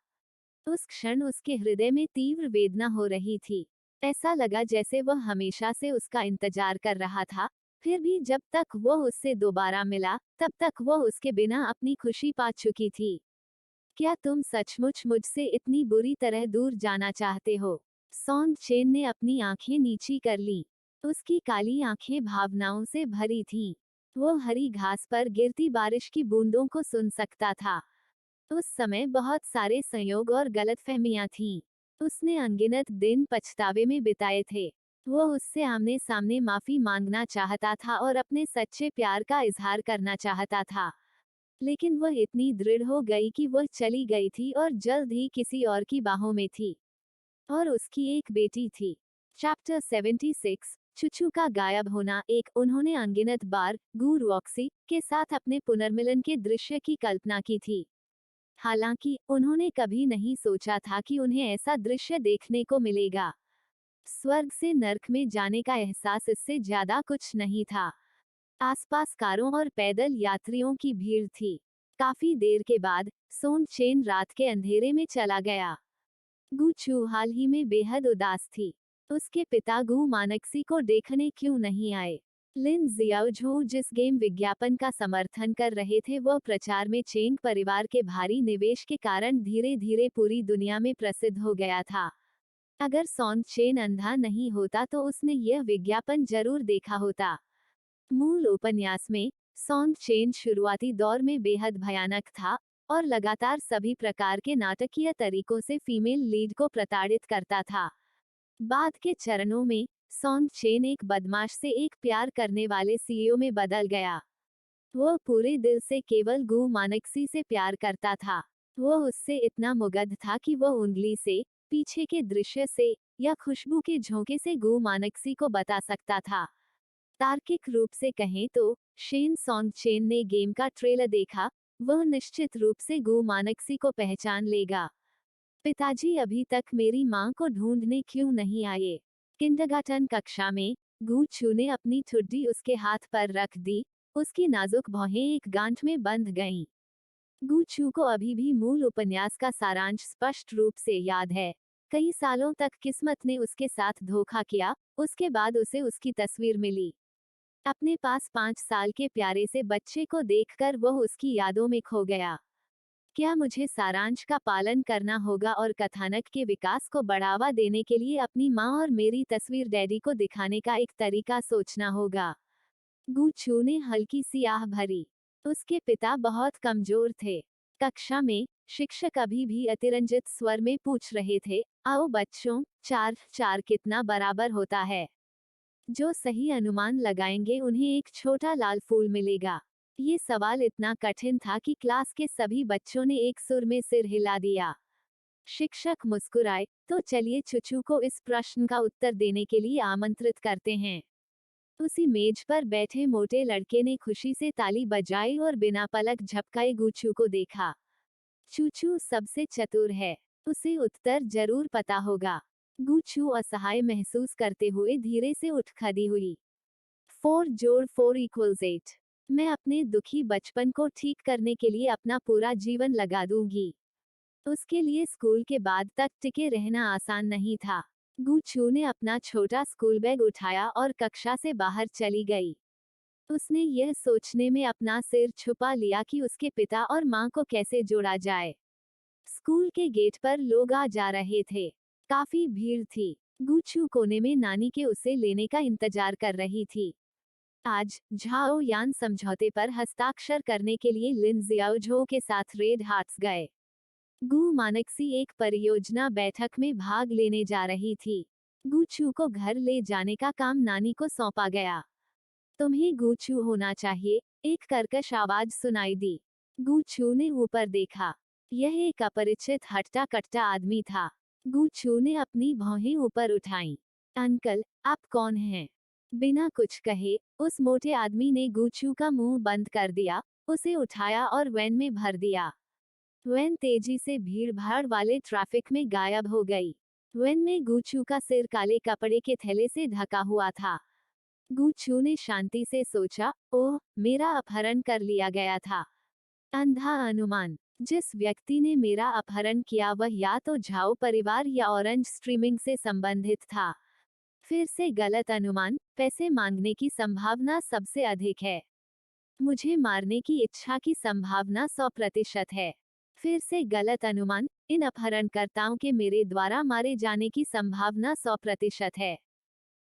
उस क्षण उसके हृदय में तीव्र वेदना हो रही थी। ऐसा लगा जैसे वह हमेशा से उसका इंतजार कर रहा था। फिर भी जब तक वह उससे दोबारा मिला, तब तक वह उसके बिना अपनी खुशी पा चुकी थी। क्या तुम सचमुच मुझसे इतनी बुरी तरह दूर जाना चाहते हो? सॉन्ग चेन ने अपनी आंखें नीची कर लीं। उसकी काली आंखें भावनाओं से भरी थीं। वो हरी घास पर गिरती बारिश की बूंदों को सुन सकता था। उस समय बहुत सारे संयोग और गलतफहमियां थीं। उसने अनगिनत दिन पछतावे में बिताए थे। वो उससे आमने सामने माफी मांगना चाहता था और अपने सच्चे प्यार का इजहार करना चाहता था। लेकिन वह इतनी दृढ़ हो गई कि वह चली गई थी और जल्द ही किसी और की बाहों में थी। और उसकी एक बेटी थी। चैप्टर 76, चुचू का गायब होना। एक उन्होंने अनगिनत बार गू रॉक्सी के साथ अपने पुनर्मिलन के दृश्य की कल्पना की थी। हालांकि उन्होंने कभी नहीं सोचा था कि उन्हें ऐसा दृश्य देखने को मिलेगा। स्वर्ग से नर्क में जाने का एहसास इससे ज्यादा कुछ नहीं था। आसपास कारों और पैदल यात्रियों की भीड़ थी। काफी देर के बाद सोन चेन रात के अंधेरे में चला गया। गू चू हाल ही में बेहद उदास थी। उसके पिता गू मानक्सी को देखने क्यों नहीं आए? लिन जियाओझो जिस गेम विज्ञापन का समर्थन कर रहे थे वह प्रचार में चेंग परिवार के भारी निवेश के कारण धीरे धीरे पूरी दुनिया में प्रसिद्ध हो गया था। अगर सॉन्ग चेन अंधा नहीं होता तो उसने यह विज्ञापन जरूर देखा होता। मूल उपन्यास में सॉन्ग चेन शुरुआती दौर में बेहद भयानक था और लगातार सभी प्रकार के नाटकीय तरीकों से फीमेल लीड को प्रताड़ित करता था। बाद के चरणों में सॉन्ग चेन एक बदमाश से एक प्यार करने वाले सीईओ में बदल गया। वह पूरे दिल से केवल गू मानक्सी से प्यार करता था। वह उससे इतना मुग्ध था कि वह उंगली से, पीछे के दृश्य से या खुशबू के झोंके से गू मानक्सी को बता सकता था। तार्किक रूप से कहें तो शेन सॉन्ग चेन ने गेम का ट्रेलर देखा, वह निश्चित रूप से गू मानक्सी को पहचान लेगा। पिताजी अभी तक मेरी मां को ढूंढने क्यों नहीं आए? किंडरगार्टन कक्षा में गू चू ने अपनी ठुड्डी उसके हाथ पर रख दी। उसकी नाजुक भौहें एक गांठ में बंध गईं। गू चू को अभी भी मूल उपन्यास का सारांश स्पष्ट रूप से याद है। कई सालों तक किस्मत ने उसके साथ धोखा किया, उसके बाद उसे उसकी तस्वीर मिली। अपने पास 5 साल के प्यारे से बच्चे को देखकर वह उसकी यादों में खो गया। क्या मुझे सारांश का पालन करना होगा और कथानक के विकास को बढ़ावा देने के लिए अपनी माँ और मेरी तस्वीर डैडी को दिखाने का एक तरीका सोचना होगा? गू चू ने हल्की सी आह भरी। उसके पिता बहुत कमजोर थे। कक्षा में शिक्षक अभी भी अतिरंजित स्वर में पूछ रहे थे, आओ बच्चों, 4 4 कितना बराबर होता है? जो सही अनुमान लगाएंगे उन्हें एक छोटा लाल फूल मिलेगा। ये सवाल इतना कठिन था कि क्लास के सभी बच्चों ने एक सुर में सिर हिला दिया। शिक्षक मुस्कुराए, तो चलिए चुचू को इस प्रश्न का उत्तर देने के लिए आमंत्रित करते हैं। उसी मेज पर बैठे मोटे लड़के ने खुशी से ताली बजाई और बिना पलक झपकाए गूचू को देखा। चूचू सबसे चतुर है, उसे उत्तर जरूर पता होगा। गूचू असहाय महसूस करते हुए धीरे से उठ खड़ी हुई। 4 जोड़ 4 इक्वल्स 8। मैं अपने दुखी बचपन को ठीक करने के लिए अपना पूरा जीवन लगा दूंगी। उसके लिए स्कूल के बाद तक टिके रहना आसान नहीं था। गूचू ने अपना छोटा स्कूल बैग उठाया और कक्षा से बाहर चली गई। उसने यह सोचने में अपना सिर छुपा लिया कि उसके पिता और मां को कैसे जोड़ा जाए। स्कूल के गेट पर लोग आ जा रहे थे। काफी भीड़ थी। गूचू कोने में नानी के उसे लेने का इंतजार कर रही थी। आज झाओ यान समझौते पर हस्ताक्षर करने के लिए लिन जियाओझो के साथ रेड हार्ट्स गए। गु मानक्सी एक परियोजना बैठक में भाग लेने जा रही थी। गुचू को घर ले जाने का काम नानी को सौंपा गया। तुम्हें गुचू होना चाहिए, एक कर्कश आवाज सुनाई दी। गुचू ने ऊपर देखा। यह एक अपरिचित हट्टा कट्टा आदमी था। गुचू ने अपनी भौहें ऊपर उठाईं। अंकल, आप कौन हैं? बिना कुछ कहे उस मोटे आदमी ने गुचू का मुंह बंद कर दिया, उसे उठाया और वैन में भर दिया। वैन तेजी से भीड़-भाड़ वाले ट्रैफिक में गायब हो गई। वैन में गुचू का सिर काले कपड़े के थैले से ढका हुआ था। गुचू ने शांति से सोचा, ओह, मेरा अपहरण कर लिया गया था। अंधा अनुमान। जिस व्यक्ति ने मेरा अपहरण किया वह या तो झाओ परिवार या ऑरेंज स्ट्रीमिंग से संबंधित था। फिर से गलत अनुमान, पैसे मांगने की संभावना सबसे अधिक है। मुझे मारने की इच्छा की संभावना 100% है। फिर से गलत अनुमान, इन अपहरणकर्ताओं के मेरे द्वारा मारे जाने की संभावना 100% है।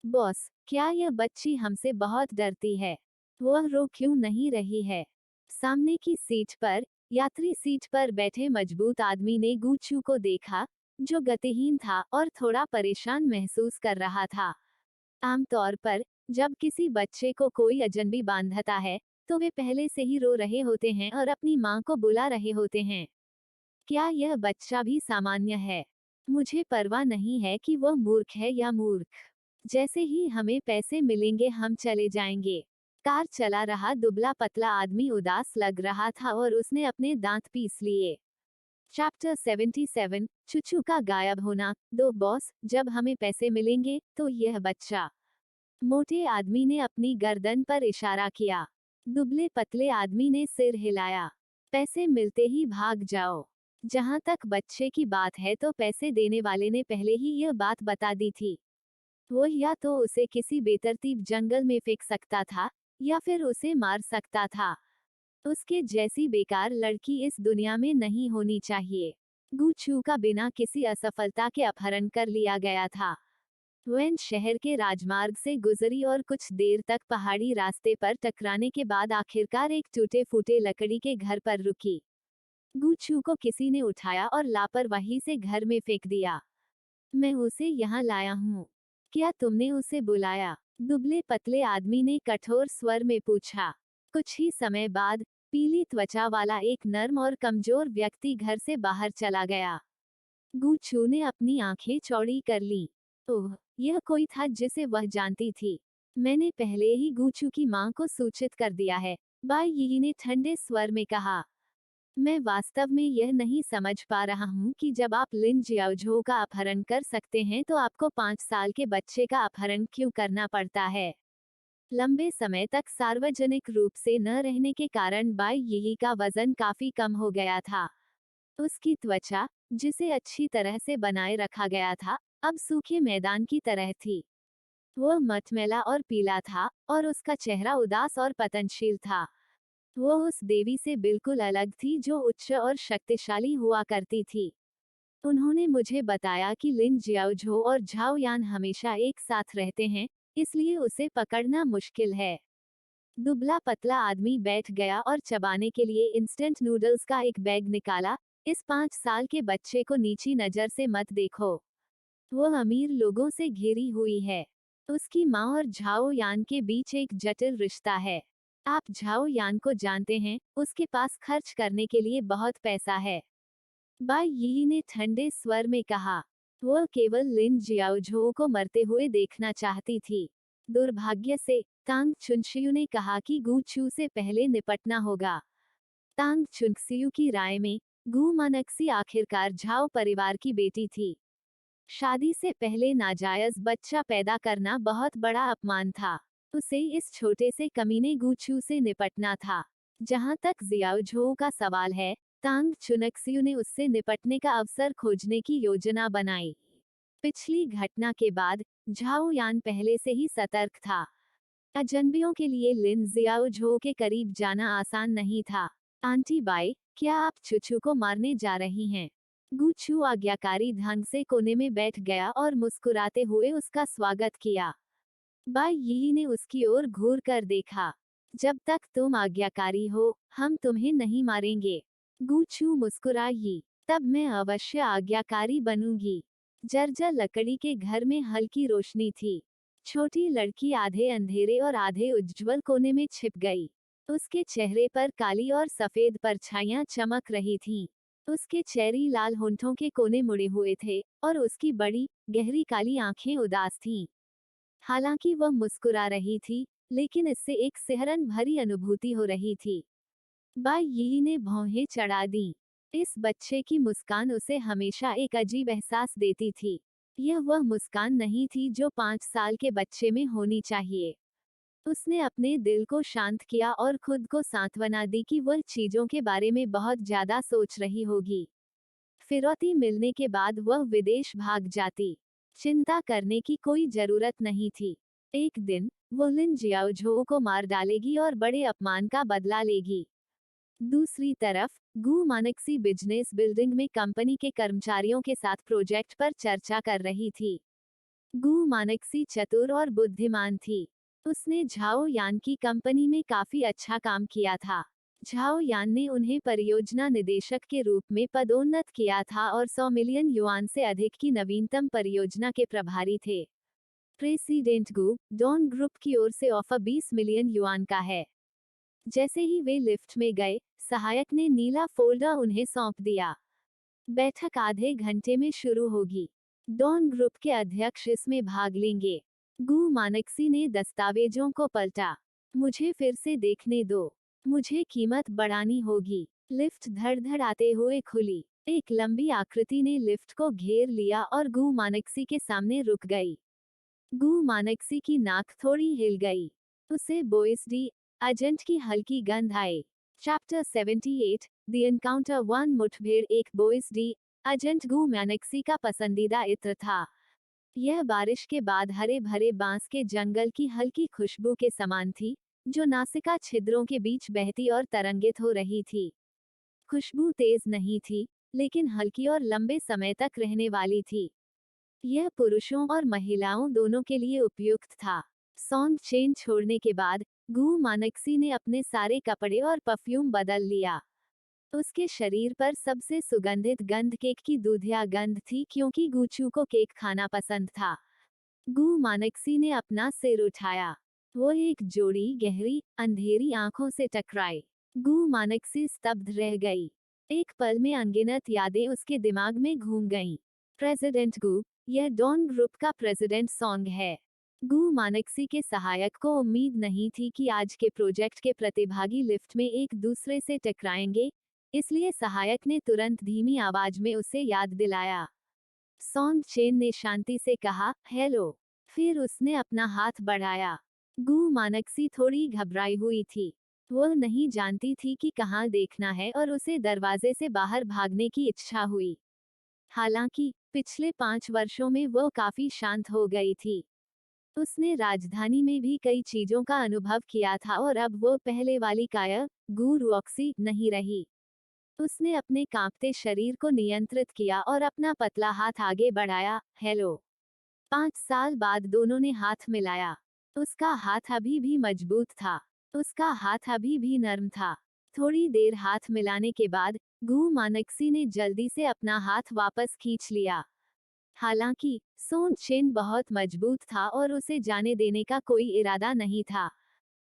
बॉस, क्या यह बच्ची हमसे बहुत डरती है? वह रो क्यों नहीं रही है? सामने की सीट पर, यात्री सीट पर बैठे मजबूत आदमी ने गुचू को देखा, जो गतिहीन था और थोड़ा परेशान महसूस कर रहा था। आमतौर पर, जब किसी बच्चे को कोई अजनबी बांधता है, तो वे पहले से ही रो रहे होते हैं और अपनी मां को बुला रहे होते हैं। क्या यह बच्चा भी सामान्य है? मुझे परवाह नहीं है कि वह मूर्ख है या मूर्ख। जैसे ही हमें पैसे मिलेंगे हम चले जाएंगे। कार चला रहा दुबला पतला आदमी उदास लग रहा था और उसने अपने दांत पीस लिए। चैप्टर 77, चुचू का गायब होना। दो बॉस, जब हमें पैसे मिलेंगे तो यह बच्चा। मोटे आदमी ने अपनी गर्दन पर इशारा किया। दुबले पतले आदमी ने सिर हिलाया। पैसे मिलते ही भाग जाओ। जहां तक बच्चे की बात है तो पैसे देने वाले ने पहले ही यह बात बता दी थी। वो या तो उसे किसी बेतरतीब जंगल में फेंक सकता था, या फिर उसे मार सकता था। उसके जैसी बेकार लड़की इस दुनिया में नहीं होनी चाहिए। गुचू का बिना किसी असफलता के अपहरण कर लिया गया था। वैन शहर के राजमार्ग से गुजरी और कुछ देर तक पहाड़ी रास्ते पर टकराने के बाद आखिरकार एक टूटे फूटे लकड़ी के घर पर रुकी। गुचू को किसी ने उठाया और लापरवाही से घर में फेंक दिया। मैं उसे यहाँ लाया हूँ। क्या तुमने उसे बुलाया? दुबले पतले आदमी ने कठोर स्वर में पूछा। कुछ ही समय बाद, पीली त्वचा वाला एक नर्म और कमजोर व्यक्ति घर से बाहर चला गया। गुचू ने अपनी आंखें चौड़ी कर ली। ओह, यह कोई था जिसे वह जानती थी। मैंने पहले ही गुचू की मां को सूचित कर दिया है, बाई यी ने ठंडे स्वर में कहा। मैं वास्तव में यह नहीं समझ पा रहा हूँ कि जब आप लिन जियाओझो का अपहरण कर सकते हैं तो आपको 5 साल के बच्चे का अपहरण क्यों करना पड़ता है। लंबे समय तक सार्वजनिक रूप से न रहने के कारण बाई यी का वजन काफी कम हो गया था। उसकी त्वचा, जिसे अच्छी तरह से बनाए रखा गया था, अब सूखे मैदान की तरह थी। वह मटमैला और पीला था, और उसका चेहरा उदास और पतनशील था। वो उस देवी से बिल्कुल अलग थी जो उच्च और शक्तिशाली हुआ करती थी। उन्होंने मुझे बताया कि लिन जियाओझो और झाओ यान हमेशा एक साथ रहते हैं, इसलिए उसे पकड़ना मुश्किल है। दुबला पतला आदमी बैठ गया और चबाने के लिए इंस्टेंट नूडल्स का एक बैग निकाला। इस 5 साल के बच्चे को नीची नजर से मत देखो। वो अमीर लोगों से घिरी हुई है। उसकी माँ और झाओ यान के बीच एक जटिल रिश्ता है। आप झाओ यान को जानते हैं, उसके पास खर्च करने के लिए बहुत पैसा है। बाई यी ने ठंडे स्वर में कहा। वह केवल लिन जियाओझो को मरते हुए देखना चाहती थी। दुर्भाग्य से, तांग चुनशियू ने कहा कि गुचू से पहले निपटना होगा। तांग चुनक्सियू की राय में, गु मानक्सी आखिरकार झाओ परिवार की बेटी थी। शादी से पहले नाजायज बच्चा पैदा करना बहुत बड़ा अपमान था। उसे इस छोटे से कमीने गुचू से निपटना था। जहां तक जियाओझो का सवाल है, तांग चुनक्सियू ने उससे निपटने का अवसर खोजने की योजना बनाई। पिछली घटना के बाद, झाओ यान पहले से ही सतर्क था। अजनबियों के लिए लिन जियाओझो के करीब जाना आसान नहीं था। आंटी बाई, क्या आप चुचू को मारने जा रही हैं? गुचू आज्ञाकारी ढंग से कोने में बैठ गया और मुस्कुराते हुए उसका स्वागत किया। बाई यी ने उसकी ओर घूर कर देखा। जब तक तुम आज्ञाकारी हो, हम तुम्हें नहीं मारेंगे। गूचू मुस्कुराई। तब मैं अवश्य आज्ञाकारी बनूंगी। जर्जर लकड़ी के घर में हल्की रोशनी थी। छोटी लड़की आधे अंधेरे और आधे उज्ज्वल कोने में छिप गई। उसके चेहरे पर काली और सफेद परछाइयां चमक रही थीं। उसके चेरी लाल होंठों के कोने मुड़े हुए थे और उसकी बड़ी, गहरी काली आंखें उदास थीं। हालांकि वह मुस्कुरा रही थी, लेकिन इससे एक सिहरन भरी अनुभूति हो रही थी। बाई यी ने भौहें चढ़ा दी। इस बच्चे की मुस्कान उसे हमेशा एक अजीब एहसास देती थी। यह वह मुस्कान नहीं थी जो 5 साल के बच्चे में होनी चाहिए। उसने अपने दिल को शांत किया और खुद को सांत्वना दी कि वह चीजों के बारे में बहुत ज्यादा सोच रही होगी। फिरौती मिलने के बाद वह विदेश भाग जाती। चिंता करने की कोई जरूरत नहीं थी। एक दिन वो लिन जियाओझो को मार डालेगी और बड़े अपमान का बदला लेगी। दूसरी तरफ गु मानक्सी बिजनेस बिल्डिंग में कंपनी के कर्मचारियों के साथ प्रोजेक्ट पर चर्चा कर रही थी। गु मानक्सी चतुर और बुद्धिमान थी। उसने झाओ यान की कंपनी में काफी अच्छा काम किया था। झाओ यान ने उन्हें परियोजना निदेशक के रूप में पदोन्नत किया था और 100 मिलियन युआन से अधिक की नवीनतम परियोजना के प्रभारी थे। प्रेसिडेंट गु डॉन ग्रुप की ओर से ऑफर 20 मिलियन युआन का है। जैसे ही वे लिफ्ट में गए, सहायक ने नीला फोल्डर उन्हें सौंप दिया। बैठक आधे घंटे में शुरू होगी। डॉन ग्रुप के अध्यक्ष इसमें भाग लेंगे। गु मानक्सी ने दस्तावेजों को पलटा। मुझे फिर से देखने दो। मुझे कीमत बढ़ानी होगी। लिफ्ट धड़-धड़ आते हुए खुली। एक लंबी आकृति ने लिफ्ट को घेर लिया और गु मानक्सी के सामने रुक गई। गु मानक्सी की नाक थोड़ी हिल गई। उसे बोइस डी एजेंट की हल्की गंध आई। चैप्टर 78 द एनकाउंटर 1 मुठभेड़ एक बोइस डी एजेंट गु मानक्सी का पसंदीदा इत्र था। यह बारिश के बाद हरे भरे बांस के जंगल की हल्की खुशबू के समान थी, जो नासिका छिद्रों के बीच बहती और तरंगित हो रही थी। खुशबू तेज नहीं थी, लेकिन हल्की और लंबे समय तक रहने वाली थी। यह पुरुषों और महिलाओं दोनों के लिए उपयुक्त था। सौंग चेन छोड़ने के बाद गु मानक्सी ने अपने सारे कपड़े और परफ्यूम बदल लिया। उसके शरीर पर सबसे सुगंधित गंध केक की दूधिया गंध थी, क्योंकि गूचू को केक खाना पसंद था। गु मानक्सी ने अपना सिर उठाया। वो एक जोड़ी गहरी, अंधेरी आंखों से टकराए। गु मानक्सी स्तब्ध रह गई। एक पल में अनगिनत यादें उसके दिमाग में घूम गईं। प्रेसिडेंट गु, यह डॉन ग्रुप का प्रेसिडेंट सॉन्ग है। गु मानक्सी के सहायक को उम्मीद नहीं थी कि आज के प्रोजेक्ट के प्रतिभागी लिफ्ट में एक दूसरे से टकराएंगे, इसलिए सहायक ने तुरंत धीमी आवाज में उसे याद दिलाया। सॉन्ग चेन ने शांति से कहा, हेलो। फिर उसने अपना हाथ बढ़ाया। गु मानक्सी थोड़ी घबराई हुई थी। वह नहीं जानती थी कि कहाँ देखना है और उसे दरवाजे से बाहर भागने की इच्छा हुई। हालांकि पिछले 5 वर्षों में वह काफी शांत हो गई थी। उसने राजधानी में भी कई चीजों का अनुभव किया था और अब वो पहले वाली काया गु रॉक्सी नहीं रही। उसने अपने कांपते शरीर को नियंत्रित किया और अपना पतला हाथ आगे बढ़ाया। हेलो। 5 साल बाद दोनों ने हाथ मिलाया। उसका हाथ अभी भी मजबूत था। उसका हाथ अभी भी नर्म था। थोड़ी देर हाथ मिलाने के बाद गु मानक्सी ने जल्दी से अपना हाथ वापस खींच लिया। हालांकि सोन चेन बहुत मजबूत था और उसे जाने देने का कोई इरादा नहीं था।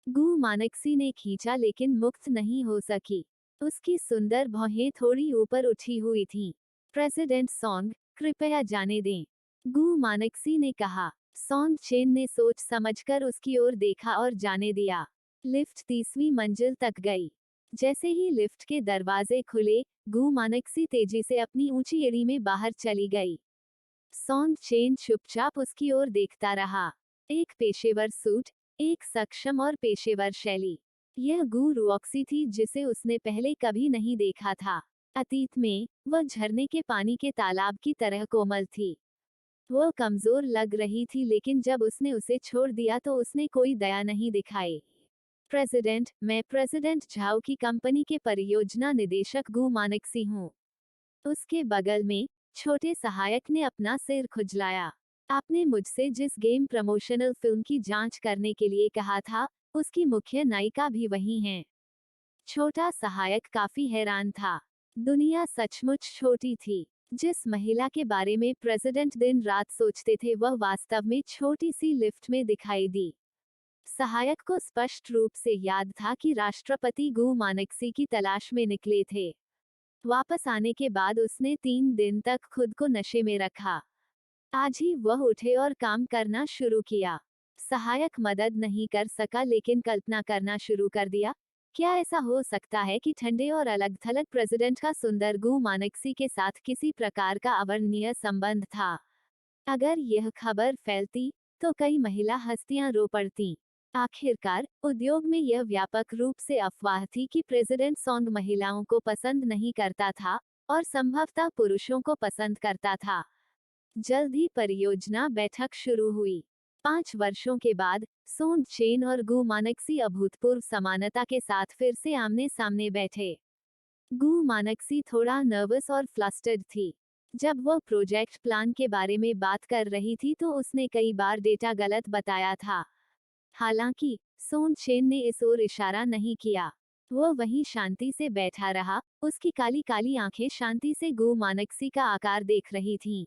गु मानक्सी ने खींचा लेकिन मुक्त नहीं हो सकी। उसकी सुंदर भौहें थोड़ी ऊपर उठी हुई थीं। प्रेसिडेंट सॉन्ग, कृपया जाने दें, गु मानक्सी ने कहा। सॉन्ग चेन ने सोच समझकर उसकी ओर देखा और जाने दिया। लिफ्ट 30वीं मंजिल तक गई। जैसे ही लिफ्ट के दरवाजे खुले, गु मानक्सी तेजी से अपनी ऊंची एड़ी में बाहर चली गई। सॉन्ग चेन चुपचाप उसकी ओर देखता रहा। एक पेशेवर सूट, एक सक्षम और पेशेवर शैली। यह गु रॉक्सी थी जिसे उसने पहले कभी नहीं देखा था। अतीत में वह झरने के पानी के तालाब की तरह कोमल थी। वह कमजोर लग रही थी, लेकिन जब उसने उसे छोड़ दिया तो उसने कोई दया नहीं दिखाई। प्रेसिडेंट, मैं प्रेसिडेंट झाओ की कंपनी के परियोजना निदेशक गु मानक्सी हूँ। उसके बगल में छोटे सहायक ने अपना सिर खुजलाया। आपने मुझसे जिस गेम प्रमोशनल फिल्म की जांच करने के लिए कहा था, उसकी मुख्य नायिका भी वही हैं। छोटा सहायक काफी हैरान था। दुनिया सचमुच छोटी थी। जिस महिला के बारे में प्रेसिडेंट दिन रात सोचते थे वह वास्तव में छोटी सी लिफ्ट में दिखाई दी। सहायक को स्पष्ट रूप से याद था कि राष्ट्रपति गु मानक्सी की तलाश में निकले थे। वापस आने के बाद उसने 3 दिन तक खुद को नशे में रखा। आज ही वह उठे और काम करना शुरू किया। सहायक मदद नहीं कर सका लेकिन कल्पना करना शुरू कर दिया। क्या ऐसा हो सकता है कि ठंडे और अलग-थलग प्रेसिडेंट का सुंदर गु मानक्सी के साथ किसी प्रकार का अवर्णनीय संबंध था? अगर यह खबर फैलती, तो कई महिला हस्तियां रो पड़तीं। आखिरकार, उद्योग में यह व्यापक रूप से अफवाह थी कि प्रेसिडेंट सॉन्ग महिलाओं को पसंद नहीं करता था और संभवतः पुरुषों को पसंद करता था। जल्द ही परियोजना बैठक शुरू हुई। 5 वर्षों के बाद सोन चेन और गु मानक्सी अभूतपूर्व समानता के साथ फिर से आमने सामने बैठे। गु मानक्सी थोड़ा नर्वस और फ्लस्टर्ड थी। जब वह प्रोजेक्ट प्लान के बारे में बात कर रही थी तो उसने कई बार डेटा गलत बताया था। हालांकि सोन चेन ने इस ओर इशारा नहीं किया। वह वहीं शांति से बैठा रहा, उसकी काली काली आंखें शांति से गु मानक्सी का आकार देख रही थीं।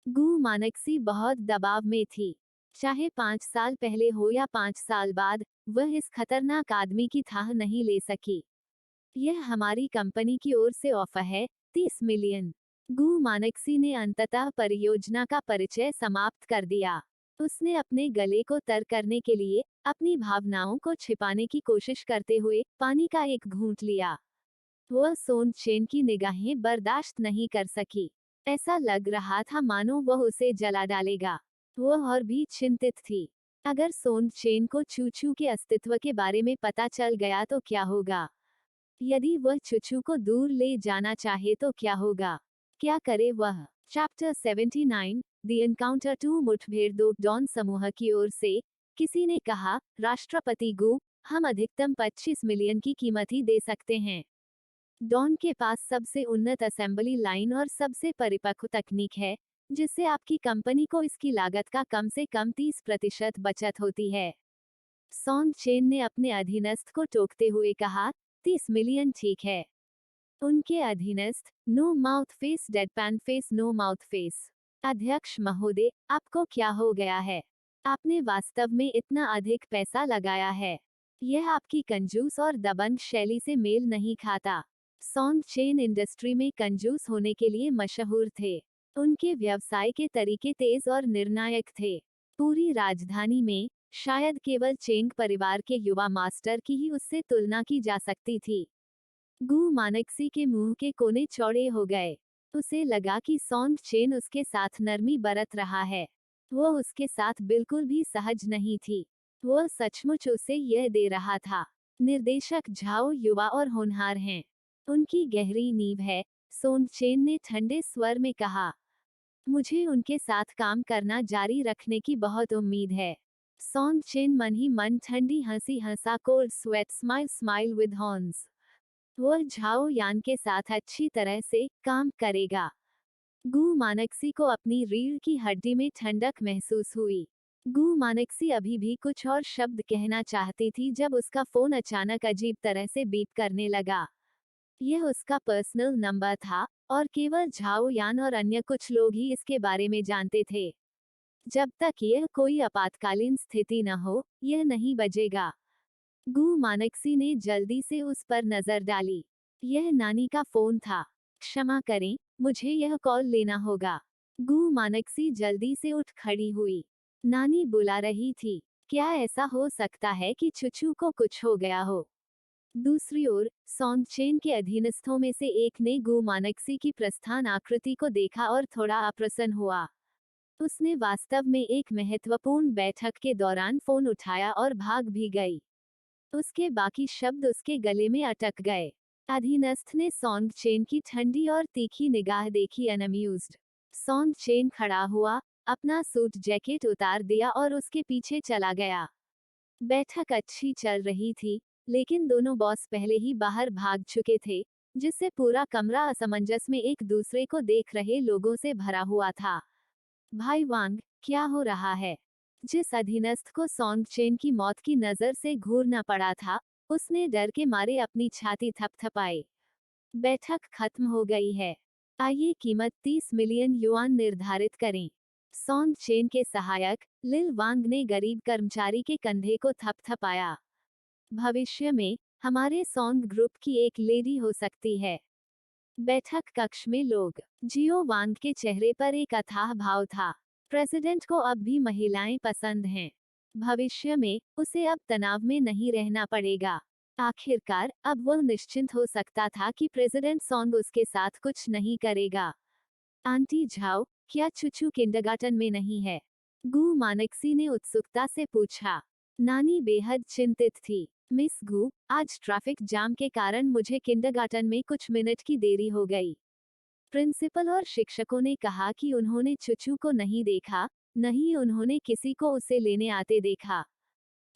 गु मानक्सी बहुत दबाव में थी। चाहे 5 साल पहले हो या 5 साल बाद, वह इस खतरनाक आदमी की थाह नहीं ले सकी। यह हमारी कंपनी की ओर से ऑफर है, 30 मिलियन। गु मानक्सी ने अंततः परियोजना का परिचय समाप्त कर दिया। उसने अपने गले को तर करने के लिए, अपनी भावनाओं को छिपाने की कोशिश करते हुए, पानी का एक घूंट लिया। वह सोन चेन की निगाहें बर्दाश्त नहीं कर सकी। ऐसा लग रहा था मानो वह उसे जला डालेगा। वह और भी चिंतित थी। अगर सोन चेन को चूचू के अस्तित्व के बारे में पता चल गया तो क्या होगा? यदि वह चूचू को दूर ले जाना चाहे तो क्या होगा? क्या करे वह? चैप्टर 79 द एनकाउंटर 2 मुठभेड़ दो डॉन समूह की ओर से किसी ने कहा, राष्ट्रपति गु, हम अधिकतम 25 मिलियन की कीमत ही दे सकते हैं। डॉन के पास सबसे उन्नत असेंबली लाइन और सबसे परिपक्व तकनीक है, जिससे आपकी कंपनी को इसकी लागत का कम से कम 30% बचत होती है। सॉन चेन ने अपने अधीनस्थ को टोकते हुए कहा, 30 मिलियन ठीक है। उनके अधीनस्थ, no mouth face deadpan face no mouth face. अध्यक्ष महोदय, आपको क्या हो गया है? आपने वास्तव में इतना अधिक पैसा लगाया है। यह आपकी कंजूस और दबंग शैली से मेल नहीं खाता। सॉन चेन इंडस्ट्री में कंजूस होने के लिए मशहूर थे। उनके व्यवसाय के तरीके तेज और निर्णायक थे। पूरी राजधानी में शायद केवल चेंग परिवार के युवा मास्टर की ही उससे तुलना की जा सकती थी। गु मानक्सी के मुंह के कोने चौड़े हो गए। उसे लगा कि सॉन चेन उसके साथ नरमी बरत रहा है। वह उसके साथ बिल्कुल भी सहज नहीं थी। वह सचमुच उसे यह दे रहा था। निर्देशक झाओ युवा और होनहार हैं। उनकी गहरी नींव है, सोन चेन ने ठंडे स्वर में कहा। मुझे उनके साथ काम करना जारी रखने की बहुत उम्मीद है। सॉन चेन मन ही मन ठंडी हंसी हंसा, cold sweat smile smile with horns. वह झाओ यान के साथ अच्छी तरह से काम करेगा। गु मानक्सी को अपनी रीढ़ की हड्डी में ठंडक महसूस हुई। गु मानक्सी अभी भी कुछ और शब्द कहना चाहती थी जब उसका फोन अचानक अजीब तरह से बीप करने लगा। यह उसका पर्सनल नंबर था और केवल झाओ यान और अन्य कुछ लोग ही इसके बारे में जानते थे। जब तक यह कोई आपातकालीन स्थिति न हो, यह नहीं बजेगा। गु मानक्सी ने जल्दी से उस पर नजर डाली। यह नानी का फोन था। क्षमा करें, मुझे यह कॉल लेना होगा। गु मानक्सी जल्दी से उठ खड़ी हुई। नानी बुला रही थी। क्या ऐसा हो सकता है कि चुचू को कुछ हो गया हो? दूसरी ओर, सॉन चेन के अधीनस्थों में से एक ने गु मानक्सी की प्रस्थान आकृति को देखा और थोड़ा अप्रसन्न हुआ। उसने वास्तव में एक महत्वपूर्ण बैठक के दौरान फोन उठाया और भाग भी गई। उसके बाकी शब्द उसके गले में अटक गए। अधीनस्थ ने सॉन चेन की ठंडी और तीखी निगाह देखी, अनअम्यूज्ड। सॉन चेन खड़ा हुआ, अपना सूट जैकेट उतार दिया और उसके पीछे चला गया। बैठक अच्छी चल रही थी, लेकिन दोनों बॉस पहले ही बाहर भाग चुके थे, जिससे पूरा कमरा असमंजस में एक दूसरे को देख रहे लोगों से भरा हुआ था। भाई वांग, क्या हो रहा है? जिस अधीनस्थ को सॉन्ग चेन की मौत की नजर से घूरना पड़ा था, उसने डर के मारे अपनी छाती थपथपाई। बैठक खत्म हो गई है। आइए कीमत 30 मिलियन युआन निर्धारित करें। सॉन्ग चेन के सहायक लिल वांग ने गरीब कर्मचारी के कंधे को थपथपाया। भविष्य में हमारे सॉन्ग ग्रुप की एक लेडी हो सकती है। बैठक कक्ष में लोग। जियो वांग के चेहरे पर एक अथाह भाव था। प्रेसिडेंट को अब भी महिलाएं पसंद हैं। भविष्य में उसे अब तनाव में नहीं रहना पड़ेगा। आखिरकार अब वह निश्चिंत हो सकता था कि प्रेसिडेंट सॉन्ग उसके साथ कुछ नहीं करेगा। आंटी झाओ, क्या चुचू किंडरगार्टन में नहीं है? गु मानक्सी ने उत्सुकता से पूछा। नानी बेहद चिंतित थी। मिस गु, आज ट्रैफिक जाम के कारण मुझे किंडरगार्टन में कुछ मिनट की देरी हो गई। प्रिंसिपल और शिक्षकों ने कहा कि उन्होंने चुचू को नहीं देखा, नहीं उन्होंने किसी को उसे लेने आते देखा।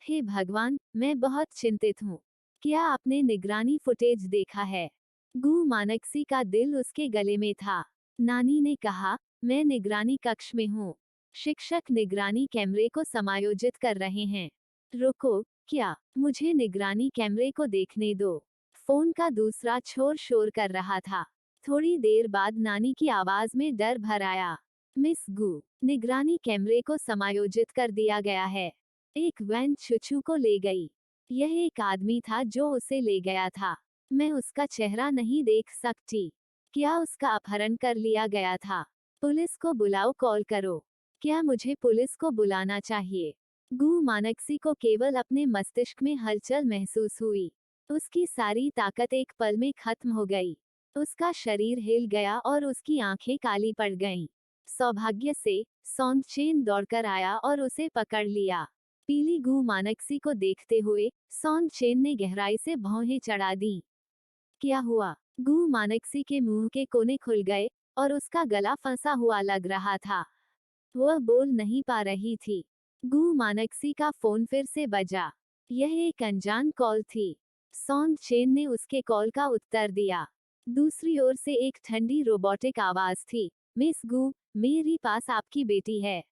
हे भगवान, मैं बहुत चिंतित हूँ। क्या आपने निगरानी फुटेज देखा है? गु मानक्सी का दिल उसके गले में था। नानी ने कहा, मैं निगरानी कक्ष में हूँ। शिक्षक निगरानी कैमरे को समायोजित कर रहे हैं। रुको, क्या? मुझे निगरानी कैमरे को देखने दो। फोन का दूसरा छोर शोर कर रहा था। थोड़ी देर बाद नानी की आवाज में डर भर आया। मिस गु, निगरानी कैमरे को समायोजित कर दिया गया है। एक वैन चुचू को ले गई। यह एक आदमी था जो उसे ले गया था। मैं उसका चेहरा नहीं देख सकती। क्या उसका अपहरण कर लिया गया था? पुलिस को बुलाओ, कॉल करो। क्या मुझे पुलिस को बुलाना चाहिए? गु मानक्सी को केवल अपने मस्तिष्क में हलचल महसूस हुई। उसकी सारी ताकत एक पल में खत्म हो गई। उसका शरीर हिल गया और उसकी आंखें काली पड़ गईं। सौभाग्य से सॉन्ग चेन दौड़कर आया और उसे पकड़ लिया। पीली गु मानक्सी को देखते हुए सॉन्ग चेन ने गहराई से भौहें चढ़ा दी। क्या हुआ? गु मानक्सी के मुंह के कोने खुल गए और उसका गला फंसा हुआ लग रहा था। वह बोल नहीं पा रही थी। गु मानक्सी का फोन फिर से बजा। यह एक अनजान कॉल थी। सॉन्ग चेन ने उसके कॉल का उत्तर दिया। दूसरी ओर से एक ठंडी रोबोटिक आवाज थी। मिस गु, मेरे पास आपकी बेटी है।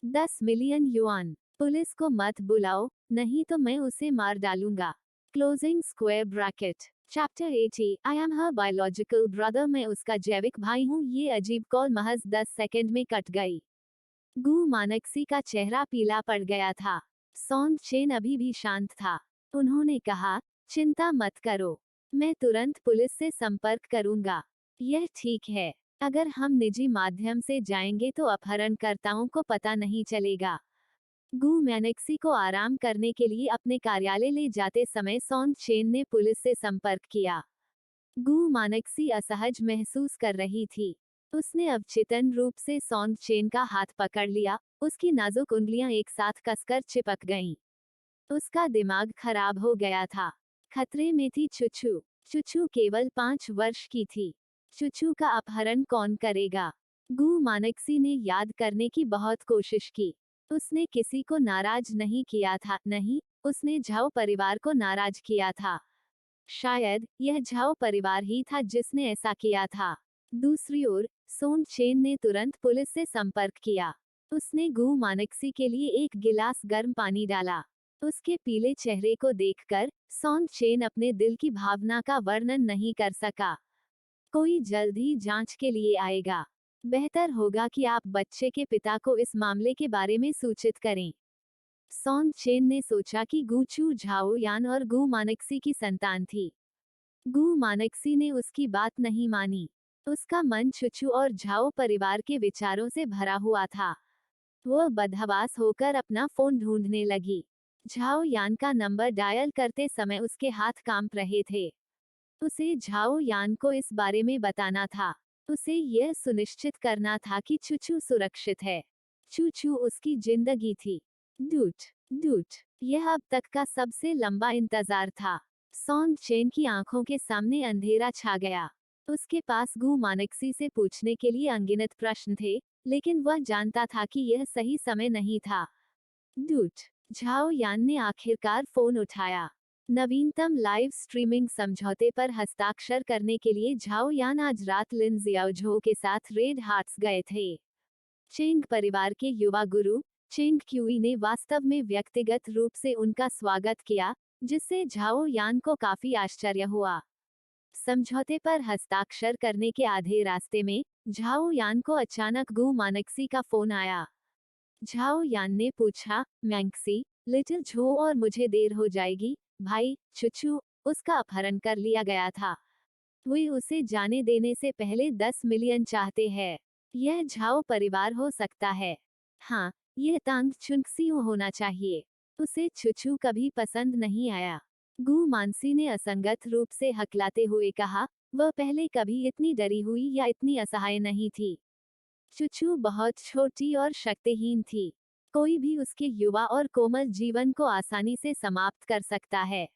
10 मिलियन युआन। पुलिस को मत बुलाओ, नहीं तो मैं उसे मार डालूंगा। Closing square bracket. Chapter 80। I am her biological brother. मैं उसका जैविक भाई हूँ। ये अजीब कॉल महज 10 सेकंड में कट गई। गु मानक्सी का चेहरा पीला पड़ गया था। सॉन्ग चेन अभी भी शांत था। उन्होंने कहा, चिंता मत करो, मैं तुरंत पुलिस से संपर्क करूंगा। यह ठीक है। अगर हम निजी माध्यम से जाएंगे तो अपहरणकर्ताओं को पता नहीं चलेगा। गु मानक्सी को आराम करने के लिए अपने कार्यालय ले जाते समय सॉन्ग चेन ने पुलिस से संपर्क किया। गु मानक्सी असहज महसूस कर रही थी। उसने अवचेतन रूप से सॉन्ग चेन का हाथ पकड़ लिया। उसकी नाजुक उंगलियां एक साथ कसकर चिपक गईं। उसका दिमाग खराब हो गया था। खतरे में थी चुचू। चुचू केवल 5 वर्ष की थी। चुचू का अपहरण कौन करेगा? गु मानक्सी ने याद करने की बहुत कोशिश की। उसने किसी को नाराज नहीं किया था, नहीं, उसने झाओ परिवार को नाराज किया था। शायद यह झाओ परिवार ही था जिसने ऐसा किया था। दूसरी ओर सोंग चेन ने तुरंत पुलिस से संपर्क किया। उसने गु मानक्सी के लिए एक गिलास गर्म पानी डाला। उसके पीले चेहरे को देखकर सोंग चेन अपने दिल की भावना का वर्णन नहीं कर सका। कोई जल्द ही जांच के लिए आएगा। बेहतर होगा कि आप बच्चे के पिता को इस मामले के बारे में सूचित करें। सॉन्ग चेन ने सोचा कि गु चू झाओ यान और गु मानक्सी की संतान थी। गु मानक्सी ने उसकी बात नहीं मानी। उसका मन चुचू और झाओ परिवार के विचारों से भरा हुआ था। वह बदहवास होकर अपना फोन ढूंढने लगी। झाओ यान का नंबर डायल करते समय उसके हाथ कांप रहे थे। उसे झाओ यान को इस बारे में बताना था। उसे यह सुनिश्चित करना था कि चुचू सुरक्षित है। चुचू उसकी जिंदगी थी। डूट डूट, यह अब तक का सबसे लंबा इंतजार था। सॉन्ग चेन की आंखों के सामने अंधेरा छा गया। उसके पास गु मानक्सी से पूछने के लिए अनगिनत प्रश्न थे, लेकिन वह जानता था कि यह सही समय नहीं था। डूट, झाओ यान ने आखिरकार फोन उठाया। नवीनतम लाइव स्ट्रीमिंग समझौते पर हस्ताक्षर करने के लिए झाओ यान आज रात लिन जियाओझो के साथ रेड हार्ट्स गए थे। चेंग परिवार के युवा गुरु चेंग क्यूई ने वास्तव में व्यक्तिगत रूप से उनका स्वागत किया, जिससे झाओ यान को काफी आश्चर्य हुआ। समझौते पर हस्ताक्षर करने के आधे रास्ते में झाओ यान को अचानक गु मानक्सी का फोन आया। झाओ यान ने पूछा, मैंक्सी, लिटिल झो और मुझे देर हो जाएगी। भाई, चुचू, उसका अपहरण कर लिया गया था। वे उसे जाने देने से पहले 10 मिलियन चाहते हैं। यह झाओ परिवार हो सकता है। हाँ, यह तांग चुनक्सियो होना चाहिए। उसे चुचू कभी पसंद नहीं आया। गु मानसी ने असंगत रूप से हकलाते हुए कहा, वह पहले कभी इतनी डरी हुई या इतनी असहाय नहीं थी। चुचू बहुत छोटी और शक्तिहीन थी। कोई भी उसके युवा और कोमल जीवन को आसानी से समाप्त कर सकता है।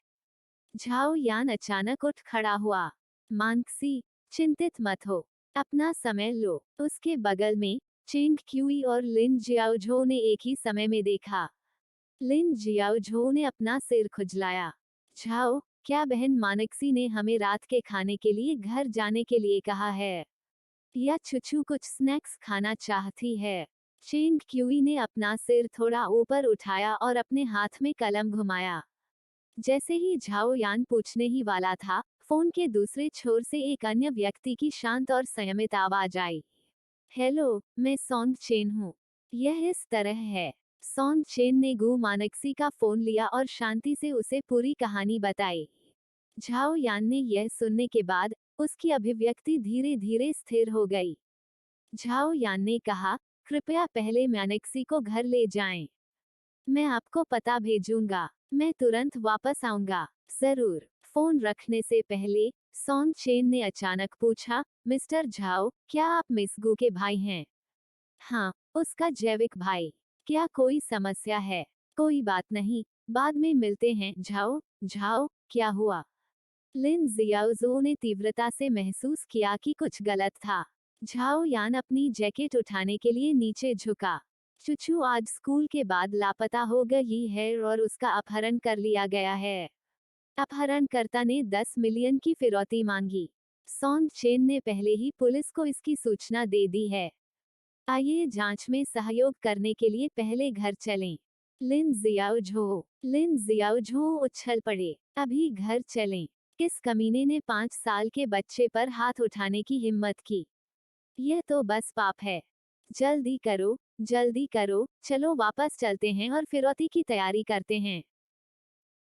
झाओ यान अचानक उठ खड़ा हुआ। मानक्सी, चिंतित मत हो, अपना समय लो। उसके बगल में चेंग क्यूई और लिन जियाओझो ने एक ही समय में देखा। लिन जियाओझो ने अपना सिर खुजलाया। झाओ, क्या बहन मानक्सी ने हमें रात के खाने के लिए घर जाने के लिए कहा है? या चुचू कुछ स्नैक्स खाना चाहती है? चेंग क्यूई ने अपना सिर थोड़ा ऊपर उठाया और अपने हाथ में कलम घुमाया। जैसे ही झाओ यान पूछने ही वाला था, फोन के दूसरे छोर से एक अन्य व्यक्ति की शांत और संयमित आवाज आई। हेलो, मैं सॉन्ग चेन हूँ। यह इस तरह है। सॉन्ग चेन ने गु मानक्सी का फोन लिया और शांति से उसे पूरी कहानी बताई। झाओ यान ने यह सुनने के बाद उसकी अभिव्यक्ति धीरे धीरे स्थिर हो गई। झाओ यान ने कहा, कृपया पहले मानक्सी को घर ले जाएं। मैं आपको पता भेजूंगा। मैं तुरंत वापस आऊंगा। जरूर। फोन रखने से पहले सॉन्ग चेन ने अचानक पूछा, मिस्टर झाओ, क्या आप मिस गु के भाई हैं? हाँ, उसका जैविक भाई। क्या कोई समस्या है? कोई बात नहीं, बाद में मिलते हैं। झाओ, झाओ, क्या हुआ? लिन जियाओजो ने तीव्रता से महसूस किया कि कुछ गलत था। झाओ यान अपनी जैकेट उठाने के लिए नीचे झुका। चुचू आज स्कूल के बाद लापता हो गई है और उसका अपहरण कर लिया गया है। अपहरणकर्ता ने 10 मिलियन की फिरौती मांगी। सॉन्ग चेन ने पहले ही पुलिस को इसकी सूचना दे दी है। आइए जांच में सहयोग करने के लिए पहले घर चलें। लिन जियाओझो उछल पड़े। अभी घर चलें। किस कमीने ने 5 साल के बच्चे पर हाथ उठाने की हिम्मत की? यह तो बस पाप है। जल्दी करो, चलो वापस चलते हैं और फिरौती की तैयारी करते हैं।